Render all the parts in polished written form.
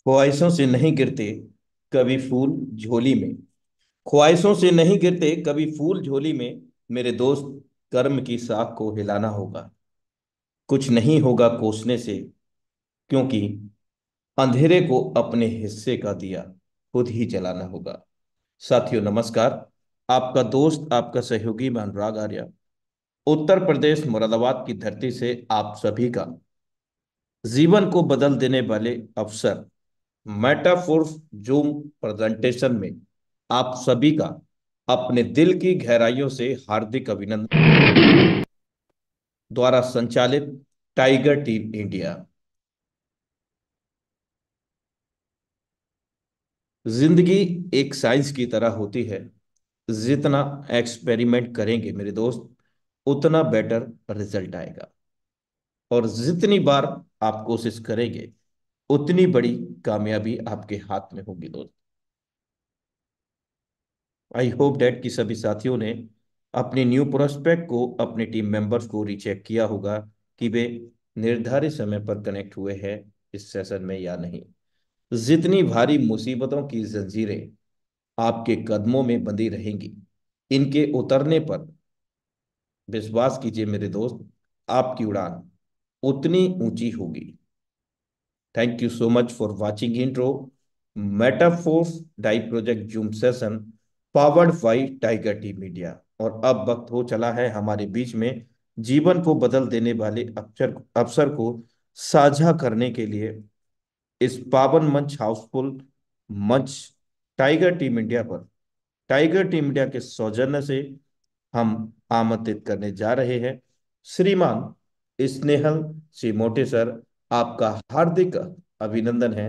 ख्वाहिशों से नहीं गिरते कभी फूल झोली में। ख्वाहिशों से नहीं गिरते कभी फूल झोली में। मेरे दोस्त, कर्म की साख को हिलाना होगा। कुछ नहीं होगा कोसने से, क्योंकि अंधेरे को अपने हिस्से का दिया खुद ही जलाना होगा। साथियों नमस्कार। आपका दोस्त, आपका सहयोगी, मैं अनुराग आर्या, उत्तर प्रदेश मुरादाबाद की धरती से आप सभी का जीवन को बदल देने वाले अवसर मेटाफोर्स जूम प्रेजेंटेशन में आप सभी का अपने दिल की गहराइयों से हार्दिक अभिनंदन। द्वारा संचालित टाइगर टीम इंडिया। जिंदगी एक साइंस की तरह होती है। जितना एक्सपेरिमेंट करेंगे मेरे दोस्त, उतना बेटर रिजल्ट आएगा। और जितनी बार आप कोशिश करेंगे, उतनी बड़ी कामयाबी आपके हाथ में होगी दोस्त। आई होप डैट कि सभी साथियों ने अपने न्यू प्रोस्पेक्ट को, अपने टीम मेंबर्स को रीचेक किया होगा कि वे निर्धारित समय पर कनेक्ट हुए हैं इस सेशन में या नहीं। जितनी भारी मुसीबतों की जंजीरें आपके कदमों में बंधी रहेंगी, इनके उतरने पर विश्वास कीजिए मेरे दोस्त, आपकी उड़ान उतनी ऊंची होगी। Thank you so much for watching intro Metaforce DAI project Zoom session powered by Tiger T Media. और अब वक्त हो चला है हमारे बीच में जीवन को बदल देने वाले अवसर अवसर को साझा करने के लिए इस पावन मंच, हाउसफुल मंच टाइगर टीम इंडिया पर टाइगर टीम इंडिया के सौजन्य से हम आमंत्रित करने जा रहे हैं श्रीमान स्नेहल सिमोटे सर। आपका हार्दिक अभिनंदन है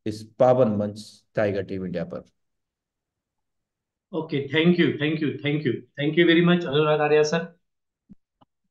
इस पावन मंच टाइगर टीम इंडिया पर। Okay, thank you, thank you, thank you, thank you very much Anurag Arya sir.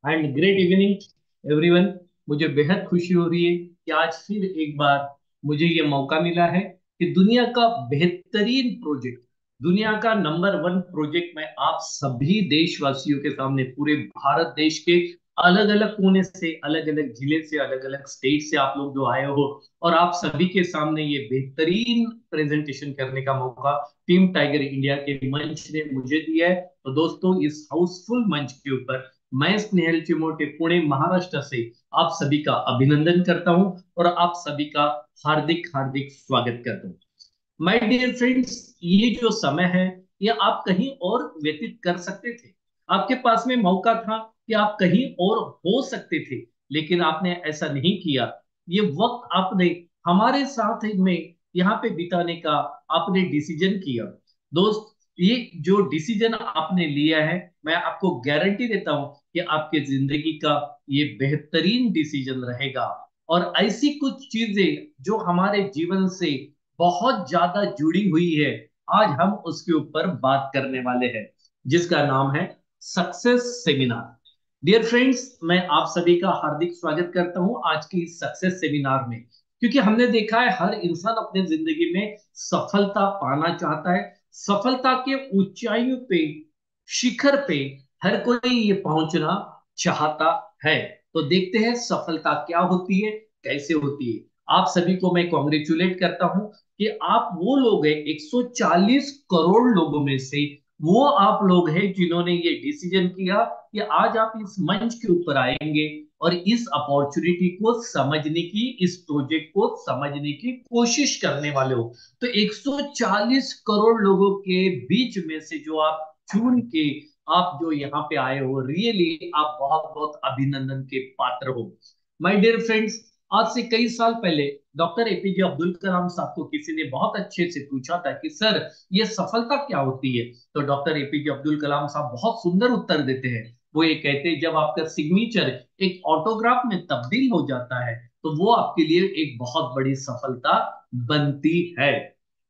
And great evening everyone. मुझे बेहद खुशी हो रही है कि आज फिर एक बार मुझे ये मौका मिला है कि दुनिया का बेहतरीन प्रोजेक्ट, दुनिया का नंबर वन प्रोजेक्ट मैं आप सभी देशवासियों के सामने, पूरे भारत देश के अलग अलग कोने से, अलग अलग जिले से, अलग अलग स्टेट से आप लोग जो आए हो, और आप सभी के सामने ये बेहतरीन प्रेजेंटेशन करने का मौका टीम टाइगर इंडिया के मंच ने मुझे दिया है। तो दोस्तों, इस हाउसफुल मंच के ऊपर मैं स्नेहल चिमोटे पुणे महाराष्ट्र से आप सभी का अभिनंदन करता हूं और आप सभी का हार्दिक हार्दिक स्वागत करता हूं। माय डियर फ्रेंड्स, ये जो समय है, ये आप कहीं और व्यतीत कर सकते थे। आपके पास में मौका था कि आप कहीं और हो सकते थे, लेकिन आपने ऐसा नहीं किया। ये वक्त आपने हमारे साथ में यहाँ पे बिताने का आपने डिसीजन किया। दोस्त, ये जो डिसीजन आपने लिया है, मैं आपको गारंटी देता हूं कि आपके जिंदगी का ये बेहतरीन डिसीजन रहेगा। और ऐसी कुछ चीजें जो हमारे जीवन से बहुत ज्यादा जुड़ी हुई है, आज हम उसके ऊपर बात करने वाले हैं, जिसका नाम है सक्सेस सेमिनार। डियर फ्रेंड्स, मैं आप सभी का हार्दिक स्वागत करता हूं आज की इस सक्सेस सेमिनार में। क्योंकि हमने देखा है हर इंसान अपने जिंदगी में सफलता पाना चाहता है। सफलता के ऊंचाइयों पे, शिखर पे हर कोई ये पहुंचना चाहता है। तो देखते हैं सफलता क्या होती है, कैसे होती है। आप सभी को मैं कॉन्ग्रेचुलेट करता हूं कि आप वो लोग हैं, 140 करोड़ लोगों में से वो आप लोग हैं जिन्होंने ये डिसीजन किया कि आज आप इस मंच के ऊपर आएंगे और इस अपॉर्चुनिटी को समझने की, इस प्रोजेक्ट को समझने की कोशिश करने वाले हो। तो 140 करोड़ लोगों के बीच में से जो आप चुन के आप जो यहाँ पे आए हो, रियली आप बहुत बहुत अभिनंदन के पात्र हो। माय डियर फ्रेंड्स, आज से कई साल पहले डॉक्टर एपीजे अब्दुल कलाम साहब को किसी ने बहुत अच्छे से पूछा था कि सर, ये सफलता क्या होती है। तो डॉक्टर एपीजे अब्दुल कलाम साहब बहुत सुंदर उत्तर देते हैं। वो ये कहते हैं, जब आपका सिग्नेचर एक ऑटोग्राफ में तब्दील हो जाता है, तो वो आपके लिए एक बहुत बड़ी सफलता बनती है।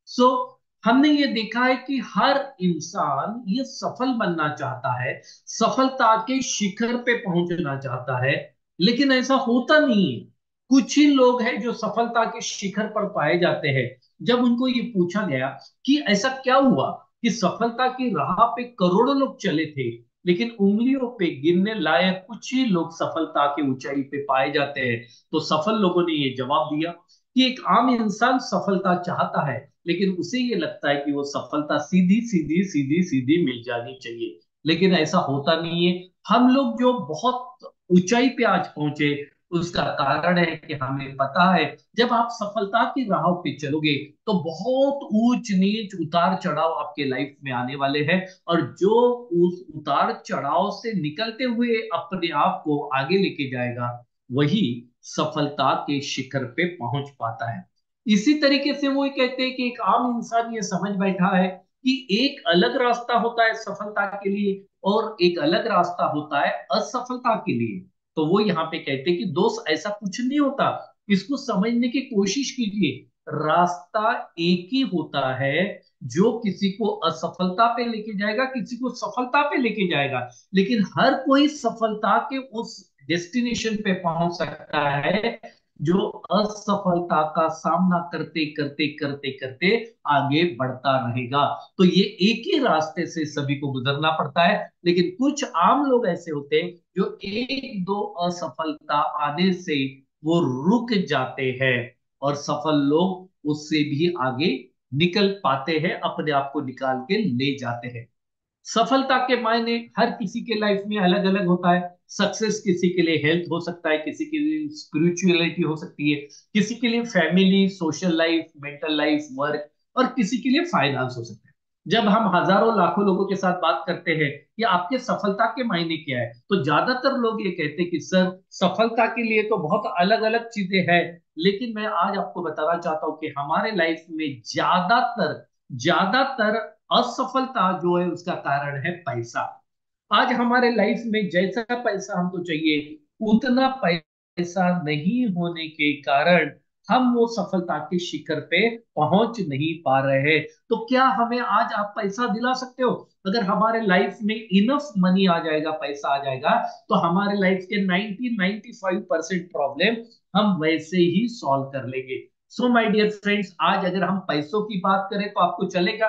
सो हमने ये देखा है कि हर इंसान ये सफल बनना चाहता है, सफलता के शिखर पे पहुंचना चाहता है, लेकिन ऐसा होता नहीं है। कुछ ही लोग हैं जो सफलता के शिखर पर पाए जाते हैं। जब उनको ये पूछा गया कि ऐसा क्या हुआ कि सफलता की राह पे करोड़ों लोग चले थे, लेकिन उंगलियों पे गिनने लायक कुछ ही लोग सफलता की ऊंचाई पे पाए जाते हैं, तो सफल लोगों ने ये जवाब दिया कि एक आम इंसान सफलता चाहता है, लेकिन उसे ये लगता है कि वो सफलता सीधी सीधी सीधी सीधी मिल जानी चाहिए, लेकिन ऐसा होता नहीं है। हम लोग जो बहुत ऊंचाई पे आज पहुंचे, उसका कारण है कि हमें पता है, जब आप सफलता की राह पे चलोगे तो बहुत ऊंच नीच उतार चढ़ाव आपके लाइफ में आने वाले हैं, और जो उस उतार चढ़ाव से निकलते हुए अपने आप को आगे लेके जाएगा, वही सफलता के शिखर पे पहुंच पाता है। इसी तरीके से वो कहते हैं कि एक आम इंसान ये समझ बैठा है कि एक अलग रास्ता होता है सफलता के लिए, और एक अलग रास्ता होता है असफलता के लिए। तो वो यहाँ पे कहते हैं कि दोस्त, ऐसा कुछ नहीं होता, इसको समझने की कोशिश कीजिए। रास्ता एक ही होता है, जो किसी को असफलता पे लेके जाएगा, किसी को सफलता पे लेके जाएगा, लेकिन हर कोई सफलता के उस डेस्टिनेशन पे पहुंच सकता है जो असफलता का सामना करते करते करते करते आगे बढ़ता रहेगा। तो ये एक ही रास्ते से सभी को गुजरना पड़ता है, लेकिन कुछ आम लोग ऐसे होते हैं जो एक दो असफलता आने से वो रुक जाते हैं, और सफल लोग उससे भी आगे निकल पाते हैं, अपने आप को निकाल के ले जाते हैं। सफलता के मायने हर किसी के लाइफ में अलग अलग होता है। सक्सेस किसी के लिए हेल्थ हो सकता है, किसी के लिए स्पिरिचुअलिटी हो सकती है, किसी के लिए family, social life, mental life, work, और किसी के लिए फाइनेंस हो सकता है। जब हम हजारों लाखों लोगों के साथ बात करते हैं कि आपके सफलता के मायने क्या है, तो ज्यादातर लोग ये कहते हैं कि सर, सफलता के लिए तो बहुत अलग अलग चीजें हैं, लेकिन मैं आज आपको बताना चाहता हूं कि हमारे लाइफ में ज्यादातर ज्यादातर असफलता जो है उसका कारण है पैसा। आज हमारे लाइफ में जैसा पैसा हमको चाहिए, उतना पैसा नहीं होने के कारण हम वो सफलता के शिखर पे पहुंच नहीं पा रहे हैं। तो क्या हमें आज आप पैसा दिला सकते हो? अगर हमारे लाइफ में इनफ मनी आ जाएगा, पैसा आ जाएगा, तो हमारे लाइफ के 90-95% प्रॉब्लम हम वैसे ही सॉल्व कर लेंगे। सो माय डियर फ्रेंड्स, आज अगर हम पैसों की बात करें तो आपको चलेगा?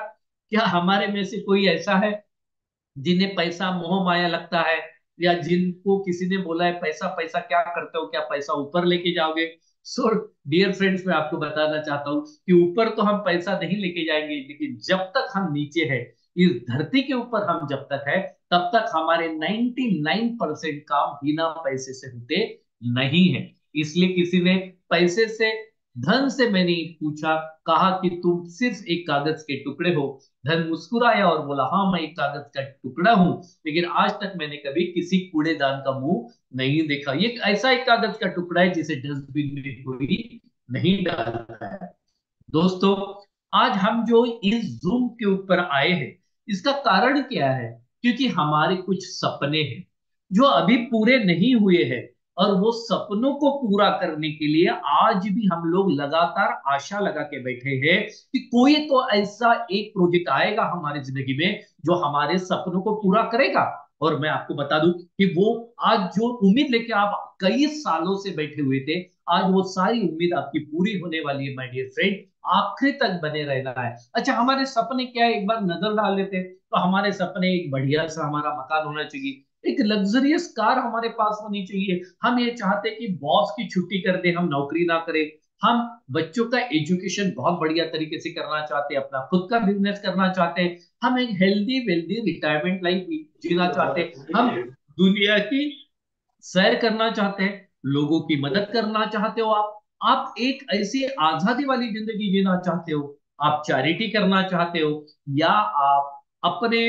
क्या हमारे में से कोई ऐसा है जिन्हें पैसा मोह माया लगता है, या जिनको किसी ने बोला है पैसा पैसा क्या करते हो, क्या पैसा ऊपर लेके जाओगे? सो डियर फ्रेंड्स, मैं आपको बताना चाहता हूँ कि ऊपर तो हम पैसा नहीं लेके जाएंगे, लेकिन जब तक हम नीचे हैं, इस धरती के ऊपर हम जब तक है, तब तक हमारे 99% काम बिना पैसे से होते नहीं है। इसलिए किसी ने पैसे से, धन से मैंने पूछा, कहा कि तुम सिर्फ एक कागज के टुकड़े हो। धन मुस्कुराया और बोला, हाँ मैं एक कागज का टुकड़ा हूं, लेकिन आज तक मैंने कभी किसी कूड़ेदान का मुंह नहीं देखा। ये ऐसा एक कागज का टुकड़ा है जिसे डस्टबिन में कोई नहीं डालता है। दोस्तों, आज हम जो इस जूम के ऊपर आए हैं, इसका कारण क्या है? क्योंकि हमारे कुछ सपने हैं जो अभी पूरे नहीं हुए हैं, और वो सपनों को पूरा करने के लिए आज भी हम लोग लगातार आशा लगा के बैठे हैं कि कोई तो ऐसा एक प्रोजेक्ट आएगा हमारी जिंदगी में जो हमारे सपनों को पूरा करेगा। और मैं आपको बता दूं कि वो आज जो उम्मीद लेके आप कई सालों से बैठे हुए थे, आज वो सारी उम्मीद आपकी पूरी होने वाली है माय डियर फ्रेंड। आखिर तक बने रहना है। अच्छा, हमारे सपने क्या है, एक बार नजर डाल लेते हैं। तो हमारे सपने, एक बढ़िया सा हमारा मकान होना चाहिए, एक लग्जरियस कार हमारे पास होनी चाहिए। हम ये चाहते हैं कि बॉस की छुट्टी कर दे, हम नौकरी ना करें। हम बच्चों का एजुकेशन बहुत बढ़िया तरीके से करना चाहते हैं, अपना खुद का बिजनेस करना चाहते हैं। हम एक हेल्दी वेल्दी रिटायरमेंट लाइफ जीना चाहते हैं। हम दुनिया की सैर करना चाहते हैं, लोगों की मदद करना चाहते हो। आप एक ऐसी आजादी वाली जिंदगी जीना चाहते हो, आप चैरिटी करना चाहते हो, या आप अपने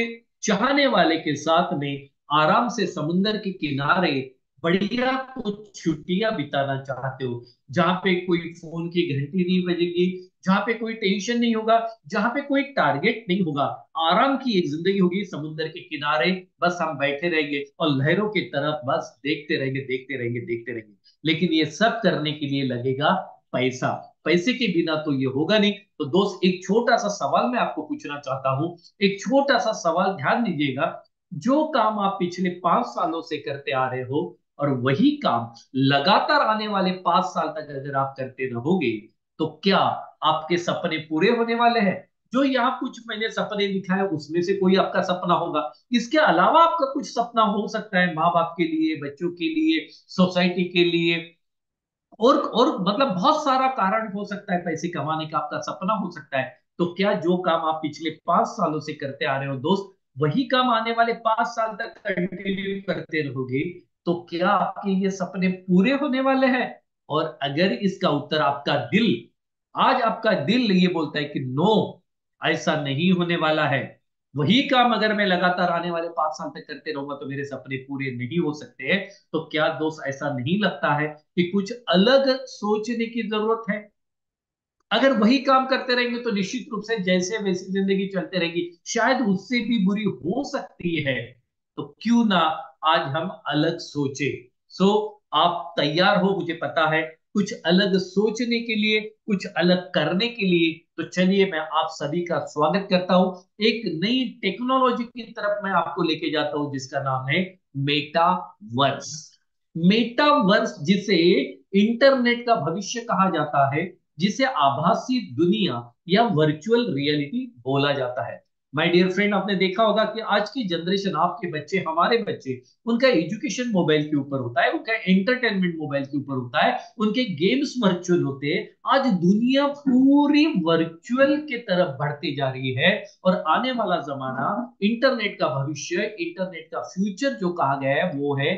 चाहने वाले के साथ में आराम से समुंदर के किनारे बढ़िया कुछ छुट्टियां बिताना चाहते हो, जहां पे कोई फोन की घंटी नहीं बजेगी, जहां पे कोई टेंशन नहीं होगा, जहां पे कोई टारगेट नहीं होगा, आराम की एक जिंदगी होगी समुद्र के किनारे, बस हम बैठे रहेंगे और लहरों की तरफ बस देखते रहेंगे, देखते रहेंगे, देखते रहेंगे। लेकिन ये सब करने के लिए लगेगा पैसा। पैसे के बिना तो ये होगा नहीं। तो दोस्त, एक छोटा सा सवाल मैं आपको पूछना चाहता हूं, एक छोटा सा सवाल, ध्यान दीजिएगा। जो काम आप पिछले 5 सालों से करते आ रहे हो, और वही काम लगातार आने वाले 5 साल तक अगर आप करते रहोगे, तो क्या आपके सपने पूरे होने वाले हैं? जो यहाँ कुछ मैंने सपने लिखा है, उसमें से कोई आपका सपना होगा। इसके अलावा आपका कुछ सपना हो सकता है, माँ बाप के लिए, बच्चों के लिए, सोसाइटी के लिए, और मतलब बहुत सारा कारण हो सकता है पैसे कमाने का, आपका सपना हो सकता है। तो क्या जो काम आप पिछले 5 सालों से करते आ रहे हो दोस्त, वही काम आने वाले 5 साल तक कंटिन्यू करते रहोगे, तो क्या आपके ये सपने पूरे होने वाले हैं? और अगर इसका उत्तर आपका दिल, आज आपका दिल ये बोलता है कि नो, ऐसा नहीं होने वाला है, वही काम अगर मैं लगातार आने वाले 5 साल तक करते रहूंगा तो मेरे सपने पूरे नहीं हो सकते हैं, तो क्या दोस्त ऐसा नहीं लगता है कि कुछ अलग सोचने की जरूरत है? अगर वही काम करते रहेंगे तो निश्चित रूप से जैसे वैसी जिंदगी चलते रहेगी, शायद उससे भी बुरी हो सकती है। तो क्यों ना आज हम अलग सोचे। सो आप तैयार हो, मुझे पता है, कुछ अलग सोचने के लिए, कुछ अलग करने के लिए। तो चलिए मैं आप सभी का स्वागत करता हूं, एक नई टेक्नोलॉजी की तरफ मैं आपको लेके जाता हूं जिसका नाम है मेटावर्स। मेटावर्स जिसे इंटरनेट का भविष्य कहा जाता है, जिसे आभासी दुनिया या वर्चुअल रियलिटी बोला जाता है। माय डियर फ्रेंड, आपने देखा होगा कि आज की जनरेशन, आपके बच्चे, हमारे बच्चे, उनका एजुकेशन मोबाइल के ऊपर होता है, उनका एंटरटेनमेंट मोबाइल के ऊपर होता है, उनके गेम्स वर्चुअल होते हैं। आज दुनिया पूरी वर्चुअल के तरफ बढ़ती जा रही है, और आने वाला जमाना, इंटरनेट का भविष्य, इंटरनेट का फ्यूचर जो कहा गया है वो है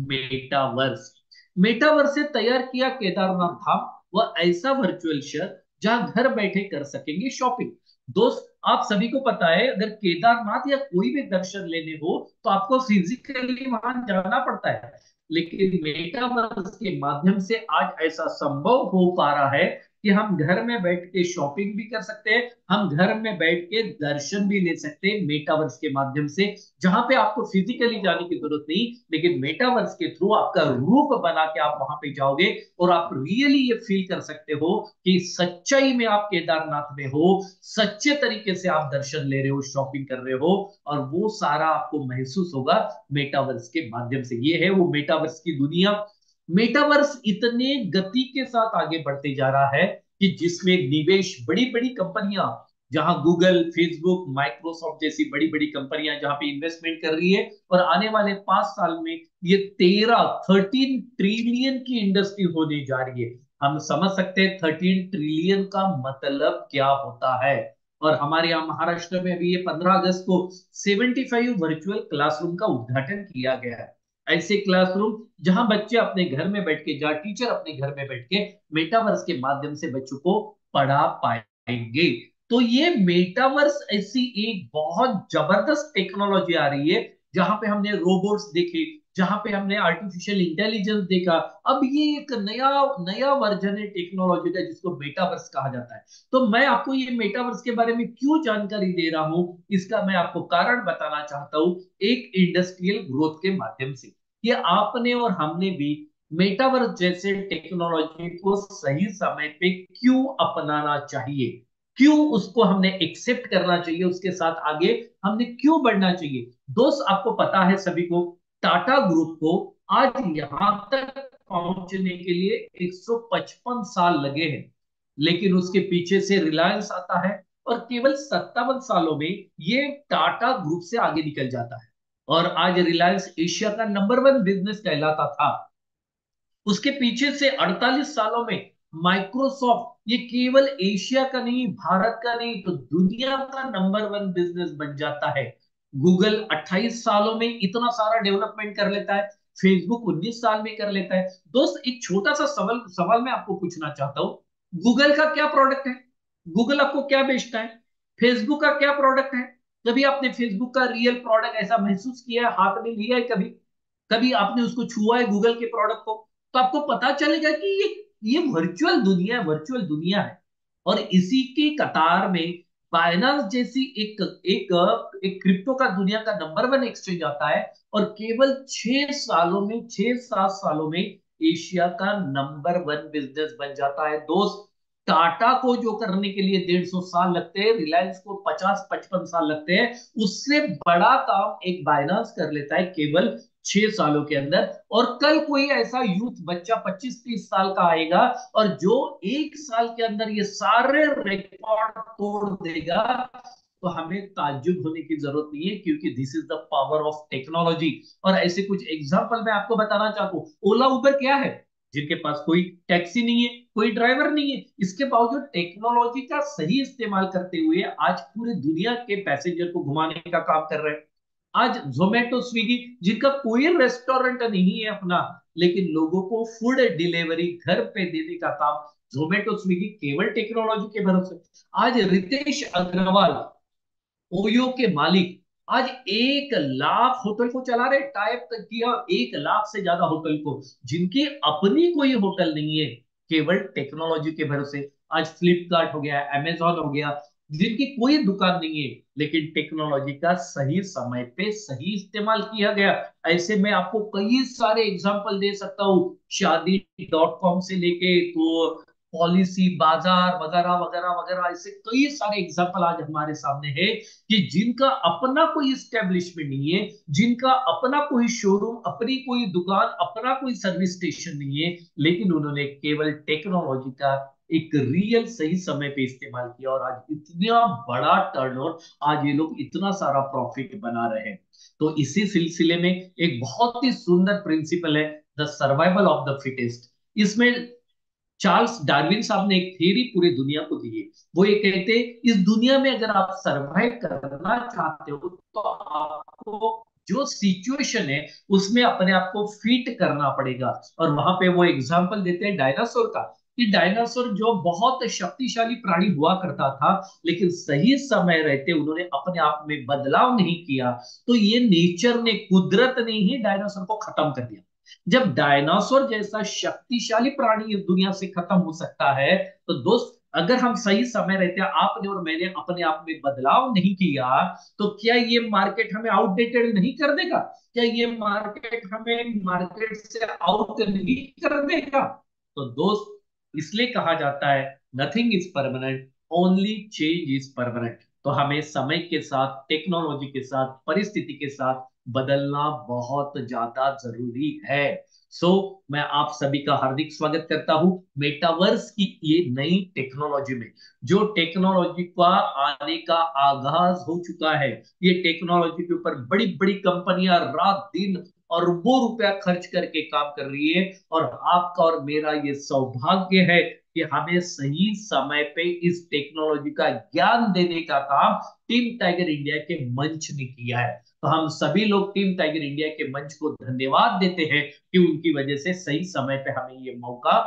मेटावर्स। मेटावर्स से तैयार किया केदारनाथ धाम, वह ऐसा वर्चुअल शहर जहां घर बैठे कर सकेंगे शॉपिंग। दोस्त, आप सभी को पता है, अगर केदारनाथ या कोई भी दर्शन लेने हो तो आपको फिजिकली वहां जाना पड़ता है, लेकिन मेटावर्स के माध्यम से आज ऐसा संभव हो पा रहा है कि हम घर में बैठ के शॉपिंग भी कर सकते हैं, हम घर में बैठ के दर्शन भी ले सकते हैं मेटावर्स के माध्यम से, जहां पे आपको फिजिकली जाने की जरूरत नहीं, लेकिन मेटावर्स के थ्रू आपका रूप बना के आप वहां पे जाओगे, और आप रियली ये फील कर सकते हो कि सच्चाई में आप केदारनाथ में हो, सच्चे तरीके से आप दर्शन ले रहे हो, शॉपिंग कर रहे हो, और वो सारा आपको महसूस होगा मेटावर्स के माध्यम से। ये है वो मेटावर्स की दुनिया। मेटावर्स इतने गति के साथ आगे बढ़ते जा रहा है कि जिसमें निवेश, बड़ी बड़ी कंपनियां, जहां गूगल, फेसबुक, माइक्रोसॉफ्ट जैसी बड़ी बड़ी कंपनियां जहां पे इन्वेस्टमेंट कर रही है, और आने वाले 5 साल में ये 13 ट्रिलियन की इंडस्ट्री होने जा रही है। हम समझ सकते हैं 13 ट्रिलियन का मतलब क्या होता है। और हमारे यहाँ महाराष्ट्र में अभी ये 15 अगस्त को 75 वर्चुअल क्लासरूम का उद्घाटन किया गया है। ऐसे क्लासरूम जहां बच्चे अपने घर में बैठ के, जहां टीचर अपने घर में बैठ के मेटावर्स के माध्यम से बच्चों को पढ़ा पाएंगे। तो ये मेटावर्स ऐसी एक बहुत जबरदस्त टेक्नोलॉजी आ रही है, जहां पे हमने रोबोट्स देखे, जहां पे हमने आर्टिफिशियल इंटेलिजेंस देखा। अब ये एक नया नया वर्जन है टेक्नोलॉजी का, जिसको मेटावर्स कहा जाता है। तो मैं आपको ये मेटावर्स के बारे में क्यों जानकारी दे रहा हूं, इसका मैं आपको कारण बताना चाहता हूं, एक इंडस्ट्रियल ग्रोथ के माध्यम से। कि आपने और हमने भी मेटावर्स जैसे टेक्नोलॉजी को सही समय पे क्यों अपनाना चाहिए, क्यों उसको हमने एक्सेप्ट करना चाहिए, उसके साथ आगे हमने क्यों बढ़ना चाहिए। दोस्त, आपको पता है सभी को, टाटा ग्रुप को आज यहां तक पहुंचने के लिए 155 साल लगे हैं, लेकिन उसके पीछे से रिलायंस आता है, और केवल 57 सालों में ये टाटा ग्रुप से आगे निकल जाता है, और आज रिलायंस एशिया का नंबर 1 बिजनेस कहलाता था। उसके पीछे से 48 सालों में माइक्रोसॉफ्ट, ये केवल एशिया का नहीं, भारत का नहीं, तो दुनिया का नंबर 1 बिजनेस बन जाता है। गूगल 28 सालों में इतना सारा डेवलपमेंट कर लेता है, फेसबुक 19 साल में कर लेता है। दोस्त, एक छोटा सा सवाल सवाल मैं आपको पूछना चाहता हूं, गूगल का क्या प्रोडक्ट है? गूगल आपको क्या बेचता है? फेसबुक का क्या प्रोडक्ट है? कभी आपने फेसबुक का रियल प्रोडक्ट ऐसा महसूस किया है, हाथ में लिया है कभी? कभी आपने उसको छुआ है गूगल के प्रोडक्ट को? तो आपको पता चलेगा कि ये वर्चुअल दुनिया है, वर्चुअल दुनिया है। और इसी की कतार में बाइनांस जैसी एक एक एक क्रिप्टो का दुनिया का नंबर 1 एक्सचेंज आता है, और केवल 6 सालों में, 6-7 सालों में एशिया का नंबर 1 बिजनेस बन जाता है। दोस्त, टाटा को जो करने के लिए 150 साल लगते हैं, रिलायंस को 50-55 साल लगते हैं, उससे बड़ा काम एक बाइनांस कर लेता है केवल 6 सालों के अंदर। और कल कोई ऐसा यूथ बच्चा 25-30 साल का आएगा, और जो 1 साल के अंदर ये सारे रिकॉर्ड तोड़ देगा, तो हमें ताज्जुब होने की जरूरत नहीं है, क्योंकि this is the power of technology. और ऐसे कुछ एग्जांपल मैं आपको बताना चाहता हूँ। ओला उबर क्या है? जिनके पास कोई टैक्सी नहीं है, कोई ड्राइवर नहीं है, इसके बावजूद टेक्नोलॉजी का सही इस्तेमाल करते हुए आज पूरी दुनिया के पैसेंजर को घुमाने का काम कर रहे हैं। आज जोमेटो स्विगी, जिनका कोई रेस्टोरेंट नहीं है अपना, लेकिन लोगों को फूड डिलीवरी घर पे देने का काम जोमेटो स्विगी केवल टेक्नोलॉजी के भरोसे। आज रितेश अग्रवाल, ओयो के मालिक, आज 1 लाख होटल को चला रहे, टाइप किया 1 लाख से ज्यादा होटल को, जिनकी अपनी कोई होटल नहीं है, केवल टेक्नोलॉजी के भरोसे। आज फ्लिपकार्ट हो गया, अमेजॉन हो गया, जिनकी कोई दुकान नहीं है, लेकिन टेक्नोलॉजी का सही समय पे सही इस्तेमाल किया गया। ऐसे में आपको कई सारे एग्जांपल दे सकता हूँ, शादी.com से लेके तो पॉलिसी बाजार वगैरह वगैरह वगैरह, ऐसे कई सारे एग्जांपल आज हमारे सामने है कि जिनका अपना कोई स्टेब्लिशमेंट नहीं है, जिनका अपना कोई शोरूम, अपनी कोई दुकान, अपना कोई सर्विस स्टेशन नहीं है, लेकिन उन्होंने केवल टेक्नोलॉजी का एक रियल सही समय पे इस्तेमाल किया, और आज इतना बड़ा टर्नओवर, आज ये लोग इतना सारा प्रॉफिट बना रहे हैं। तो इसी सिलसिले में एक बहुत ही सुंदर प्रिंसिपल है, the survival of the fittest. इसमें चार्ल्स डार्विन साहब ने एक थ्योरी पूरी दुनिया को दी है। वो ये कहते हैं, इस दुनिया में अगर आप सरवाइव करना चाहते हो तो आपको जो सिचुएशन है उसमें अपने आप को फिट करना पड़ेगा। और वहां पे वो एग्जांपल देते हैं डायनासोर का, कि डायनासोर जो बहुत शक्तिशाली प्राणी हुआ करता था, लेकिन सही समय रहते उन्होंने अपने आप में बदलाव नहीं किया, तो ये नेचर ने, कुदरत ने ही डायनासोर को खत्म कर दिया। जब डायनासोर जैसा शक्तिशाली प्राणी इस दुनिया से खत्म हो सकता है, तो दोस्त, अगर हम सही समय रहते, आपने और मैंने अपने आप में बदलाव नहीं किया, तो क्या ये मार्केट हमें आउटडेटेड नहीं कर देगा? क्या ये मार्केट हमें मार्केट से आउट नहीं कर देगा? तो दोस्त, इसलिए कहा जाता है, nothing is permanent, only change is permanent. तो हमें समय के साथ, टेक्नोलॉजी के साथ, परिस्थिति के साथ बदलना बहुत ज्यादा जरूरी है। सो मैं आप सभी का हार्दिक स्वागत करता हूं मेटावर्स की ये नई टेक्नोलॉजी में। जो टेक्नोलॉजी का आने का आगाज हो चुका है, ये टेक्नोलॉजी के ऊपर बड़ी बड़ी कंपनियां रात दिन अरबों रुपया खर्च करके काम कर रही है, और आपका और मेरा ये सौभाग्य है कि हमें सही समय पे इस टेक्नोलॉजी का ज्ञान देने का काम टीम टाइगर इंडिया के मंच ने किया है। तो हम सभी लोग टीम टाइगर इंडिया के मंच को धन्यवाद देते हैं कि उनकी वजह से सही समय पे हमें ये मौका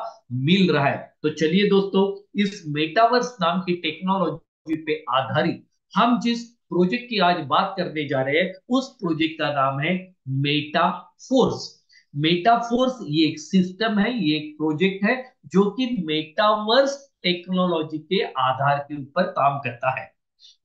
मिल रहा है। तो चलिए दोस्तों, इस मेटावर्स नाम की टेक्नोलॉजी पे आधारित हम जिस प्रोजेक्ट की आज बात करने जा रहे हैं, उस प्रोजेक्ट का नाम है मेटा फोर्स। मेटा फोर्स ये एक सिस्टम है, ये एक प्रोजेक्ट है, जो कि मेटावर्स टेक्नोलॉजी के आधार के ऊपर काम करता है।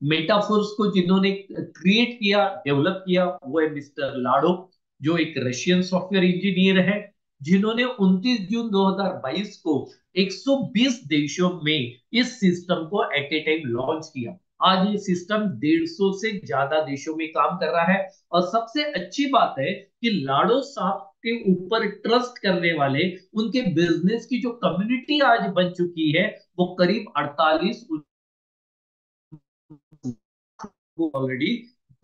मेटाफोर्स को जिन्होंने क्रिएट किया, डेवलप किया, वो है मिस्टर लाडो, जो एक रशियन सॉफ्टवेयर इंजीनियर है, जिन्होंने 29 जून 2022 को 120 देशों में इस सिस्टम को एट ए टाइम लॉन्च किया। आज ये सिस्टम 150 से ज्यादा देशों में काम कर रहा है। और सबसे अच्छी बात है कि लाडो साहब के ऊपर ट्रस्ट करने वाले, उनके बिजनेस की जो कम्युनिटी आज बन चुकी है, वो करीब 48 ऑलरेडी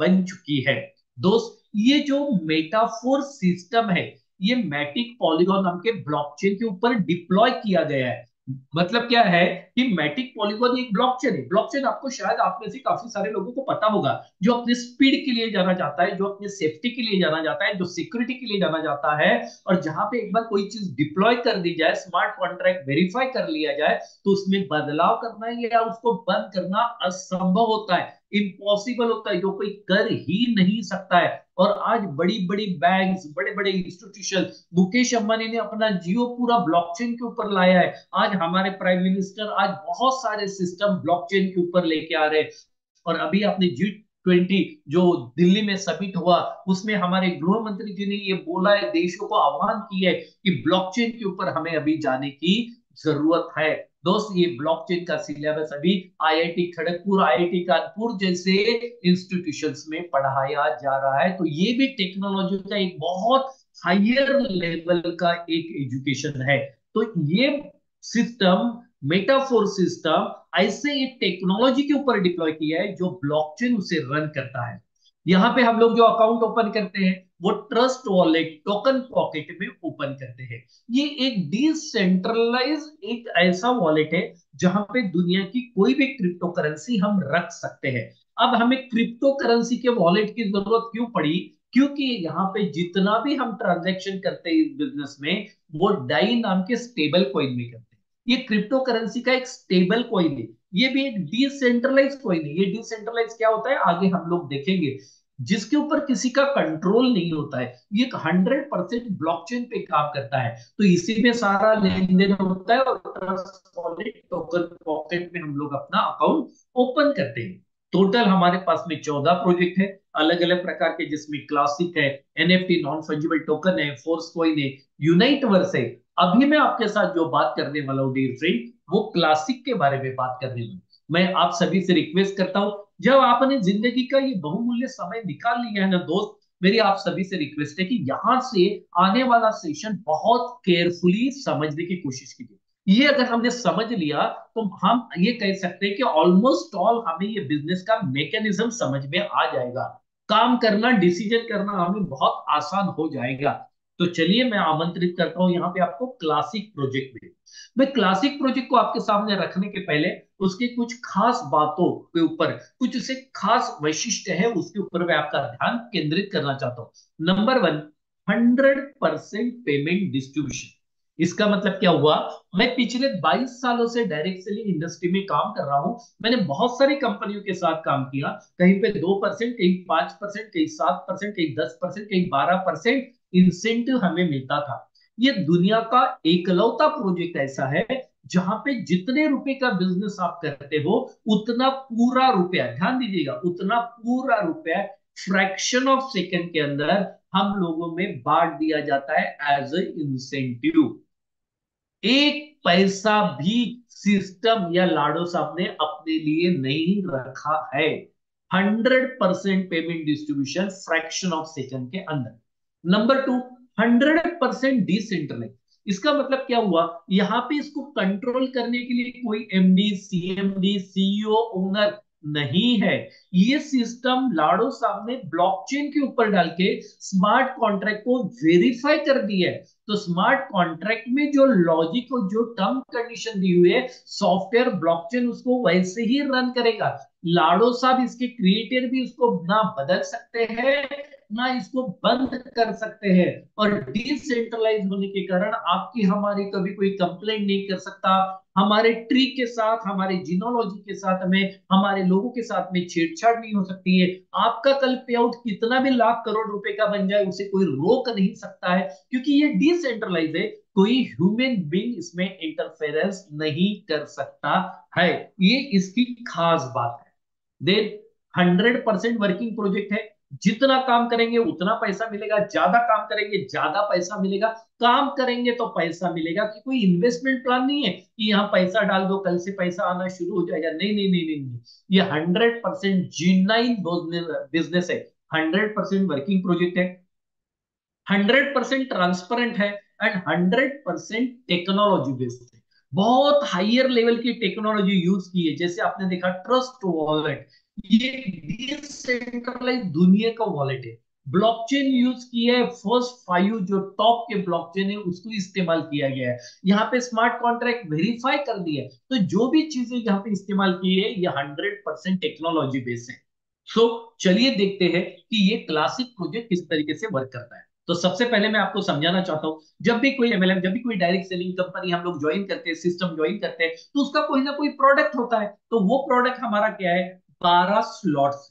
बन चुकी है। दोस्त, ये जो मेटाफोर सिस्टम है, ये मैटिक पॉलीगॉन नाम के ब्लॉकचेन के ऊपर डिप्लॉय किया गया है। मतलब क्या है कि मैटिक पॉलीगॉन एक ब्लॉकचेन है। ब्लॉकचेन आपको, शायद आप में से काफी सारे लोगों को पता होगा, जो अपने स्पीड के लिए जाना जाता है, जो अपने सेफ्टी के लिए जाना जाता है, जो सिक्योरिटी के लिए जाना जाता है। और जहां पे एक बार कोई चीज डिप्लॉय कर दी जाए, स्मार्ट कॉन्ट्रैक्ट वेरीफाई कर लिया जाए, तो उसमें बदलाव करना या उसको बंद करना असंभव होता है, इम्पॉसिबल होता है, जो कोई कर ही नहीं सकता है। और आज बड़ी बड़ी बैंक्स, बड़े बड़े इंस्टीट्यूशन, मुकेश अंबानी ने अपना जियो पूरा ब्लॉकचेन के ऊपर लाया है। आज हमारे प्राइम मिनिस्टर आज बहुत सारे सिस्टम ब्लॉकचेन के ऊपर लेके आ रहे हैं। और अभी आपने G20 जो दिल्ली में समिट हुआ, उसमें हमारे गृह मंत्री जी ने ये बोला है, देशों को आह्वान किया है कि ब्लॉकचेन के ऊपर हमें अभी जाने की जरूरत है। दोस्त, ये ब्लॉकचेन का सिलेबस अभी आईआईटी खड़गपुर, आईआईटी कानपुर जैसे इंस्टीट्यूशंस में पढ़ाया जा रहा है। तो ये भी टेक्नोलॉजी का एक बहुत हायर लेवल का एक एजुकेशन है। तो ये सिस्टम, मेटाफोर सिस्टम, ऐसे एक टेक्नोलॉजी के ऊपर डिप्लॉय किया है जो ब्लॉकचेन उसे रन करता है। यहाँ पे हम लोग जो अकाउंट ओपन करते हैं, वो ट्रस्ट वॉलेट टोकन पॉकेट में ओपन करते हैं। ये एक डिसेंट्रलाइज एक ऐसा वॉलेट है जहां पे दुनिया की कोई भी क्रिप्टो करेंसी हम रख सकते हैं। अब हमें क्रिप्टो करेंसी के वॉलेट की जरूरत क्यों पड़ी? क्योंकि यहाँ पे जितना भी हम ट्रांजैक्शन करते हैं इस बिजनेस में, वो डाई नाम के स्टेबल कॉइन में करते हैं। ये क्रिप्टो करेंसी का एक स्टेबल कॉइन है, ये भी एक डिसेंट्रलाइज कॉइन है। ये डिसेंट्रलाइज क्या होता है आगे हम लोग देखेंगे। जिसके ऊपर किसी का कंट्रोल नहीं होता है, ये 100% ब्लॉकचेन पे काम करता है। तो इसी में सारा लेन देन होता है और ट्रस्ट वॉलेट टोकन पॉकेट में हम लोग अपना अकाउंट ओपन करते हैं। टोटल हमारे पास में 14 प्रोजेक्ट है अलग अलग प्रकार के, जिसमें क्लासिक है, एनएफटी नॉन फंजिबल टोकन है, फोर्स कॉइन है, यूनाइट वर्स है। अभी मैं आपके साथ जो बात करने वाला हूँ डियर फ्रेंड, वो क्लासिक के बारे में बात करने वाला हूँ। मैं आप सभी से रिक्वेस्ट करता हूं, जब आपने जिंदगी का ये बहुमूल्य समय निकाल लिया है ना दोस्त, मेरी आप सभी से रिक्वेस्ट है कि यहां से आने वाला सेशन बहुत केयरफुली समझने की कोशिश कीजिए। ये अगर हमने समझ लिया तो हम ये कह सकते हैं कि ऑलमोस्ट ऑल हमें ये बिजनेस का मैकेनिज्म समझ में आ जाएगा। काम करना, डिसीजन करना हमें बहुत आसान हो जाएगा। तो चलिए मैं आमंत्रित करता हूं यहाँ पे आपको क्लासिक प्रोजेक्ट में। मैं क्लासिक प्रोजेक्ट को आपके सामने रखने के पहले उसके कुछ खास बातों के ऊपर, कुछ उसे खास वैशिष्ट है उसके ऊपर मैं आपका ध्यान केंद्रित करना चाहता हूं। Number one, 100% payment distribution. इसका मतलब क्या हुआ? मैं पिछले 22 सालों से डायरेक्ट सेलिंग इंडस्ट्री में काम कर रहा हूं। मैंने बहुत सारी कंपनियों के साथ काम किया, कहीं पे 2%, कहीं 5%, कहीं 7%, कहीं 10%, कहीं 12% इंसेंटिव हमें मिलता था। ये दुनिया का एकलौता प्रोजेक्ट ऐसा है जहां पे जितने रुपए का बिजनेस आप करते हो, उतना पूरा रुपया, ध्यान दीजिएगा, उतना पूरा रुपया फ्रैक्शन ऑफ सेकंड के अंदर हम लोगों में बांट दिया जाता है एज ए इंसेंटिव। एक पैसा भी सिस्टम या लाडो साहब ने अपने लिए नहीं रखा है। 100% payment distribution fraction of second के अंदर। Number two, 100% decentralise. इसका मतलब क्या हुआ? यहां पे इसको कंट्रोल करने के लिए कोई एमडी, सीएमडी, सीईओ, ओनर नहीं है। ये सिस्टम लाडो साहब ने ब्लॉकचेन के ऊपर डाल के स्मार्ट कॉन्ट्रैक्ट को वेरीफाई कर दिया है। तो स्मार्ट कॉन्ट्रैक्ट में जो लॉजिक और जो टर्म कंडीशन दी हुई है, सॉफ्टवेयर ब्लॉकचेन उसको वैसे ही रन करेगा। लाडो साहब इसके क्रिएटर भी उसको ना बदल सकते हैं, ना इसको बंद कर सकते हैं। और डिसेंट्रलाइज होने के कारण आपकी हमारी कभी कोई कंप्लेंट नहीं कर सकता। हमारे ट्री के साथ, हमारे जीनोलॉजी के साथ में, हमारे लोगों के साथ में छेड़छाड़ नहीं हो सकती है। आपका कल पे आउट कितना भी लाख करोड़ रुपए का बन जाए, उसे कोई रोक नहीं सकता है, क्योंकि ये डिसेंट्रलाइज है। कोई ह्यूमन बीइंग इसमें इंटरफेरेंस नहीं कर सकता है। ये इसकी खास बात है। देन 100% वर्किंग प्रोजेक्ट है। जितना काम करेंगे उतना पैसा मिलेगा, ज्यादा काम करेंगे ज्यादा पैसा मिलेगा। काम करेंगे तो पैसा मिलेगा, कि कोई इन्वेस्टमेंट प्लान नहीं है कि यहाँ पैसा डाल दो कल से पैसा आना शुरू हो जाएगा। नहीं नहीं नहीं नहीं, नहीं। ये 100% जीनाइन बिजनेस है। 100% वर्किंग प्रोजेक्ट है, 100% ट्रांसपेरेंट है, एंड 100% टेक्नोलॉजी बेस्ड है। बहुत हायर लेवल की टेक्नोलॉजी यूज की है, जैसे आपने देखा ट्रस्ट वॉलेट। ये डिसेंट्रलाइज दुनिया का वॉलेट है। ब्लॉकचेन यूज की है, फर्स्ट 5 जो टॉप के ब्लॉकचेन है उसको इस्तेमाल किया गया है। यहाँ पे स्मार्ट कॉन्ट्रैक्ट वेरीफाई कर दिया है। तो जो भी चीजें यहाँ पे इस्तेमाल की है, ये 100% टेक्नोलॉजी बेस्ड है। सो चलिए देखते हैं कि ये क्लासिक प्रोजेक्ट किस तरीके से वर्क करता है। तो सबसे पहले मैं आपको समझाना चाहता हूं, जब भी कोई एमएलएम, जब भी कोई डायरेक्ट सेलिंग कंपनी हम लोग ज्वाइन करते हैं, सिस्टम ज्वाइन करते हैं, तो उसका कोई ना कोई प्रोडक्ट होता है। तो वो प्रोडक्ट हमारा क्या है? 12 स्लॉट्स।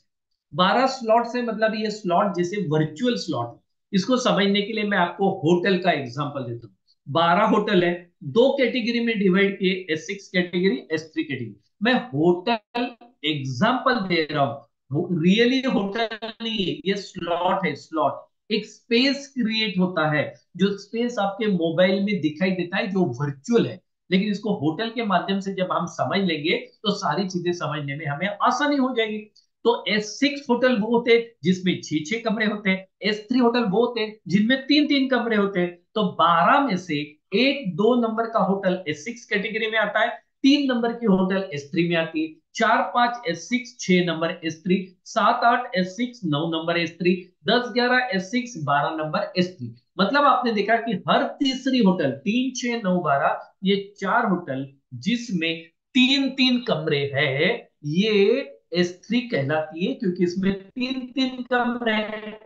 12 स्लॉट से मतलब ये स्लॉट जैसे वर्चुअल स्लॉट। इसको समझने के लिए मैं आपको होटल का एग्जांपल देता हूँ। 12 होटल है, दो कैटेगरी में डिवाइड किए, S6 कैटेगरी, S3 कैटेगरी। मैं होटल एग्जांपल दे रहा हूँ, रियली होटल नहीं है, ये स्लॉट है, स्लॉट। एक स्पेस क्रिएट होता है, जो स्पेस आपके मोबाइल में दिखाई देता है, जो वर्चुअल है। लेकिन इसको होटल के माध्यम से जब हम समझ लेंगे तो सारी चीजें समझने में हमें आसानी हो जाएगी। तो S6 होटल वो होते हैं जिसमें 6-6 कमरे होते हैं, S3 होटल वो होते हैं जिनमें 3-3 कमरे होते हैं। तो 12 में से एक दो नंबर का होटल S6 कैटेगरी में आता है, 3 नंबर की होटल S3 में आती है, 4 5 S6 6 number S3, 7 8 S6 9 number S3, 10 11 S6 12 number S3। मतलब आपने देखा कि हर तीसरी होटल 3 6 9 12, ये 4 होटल जिसमें 3 3 कमरे हैं, ये S3 कहलाती है, क्योंकि इसमें 3 3 कमरे हैं।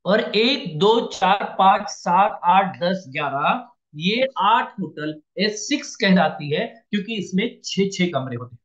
और 1 2 4 5 7 8 10 11, ये 8 होटल S6 कहलाती है, क्योंकि इसमें 6 6 कमरे होते हैं।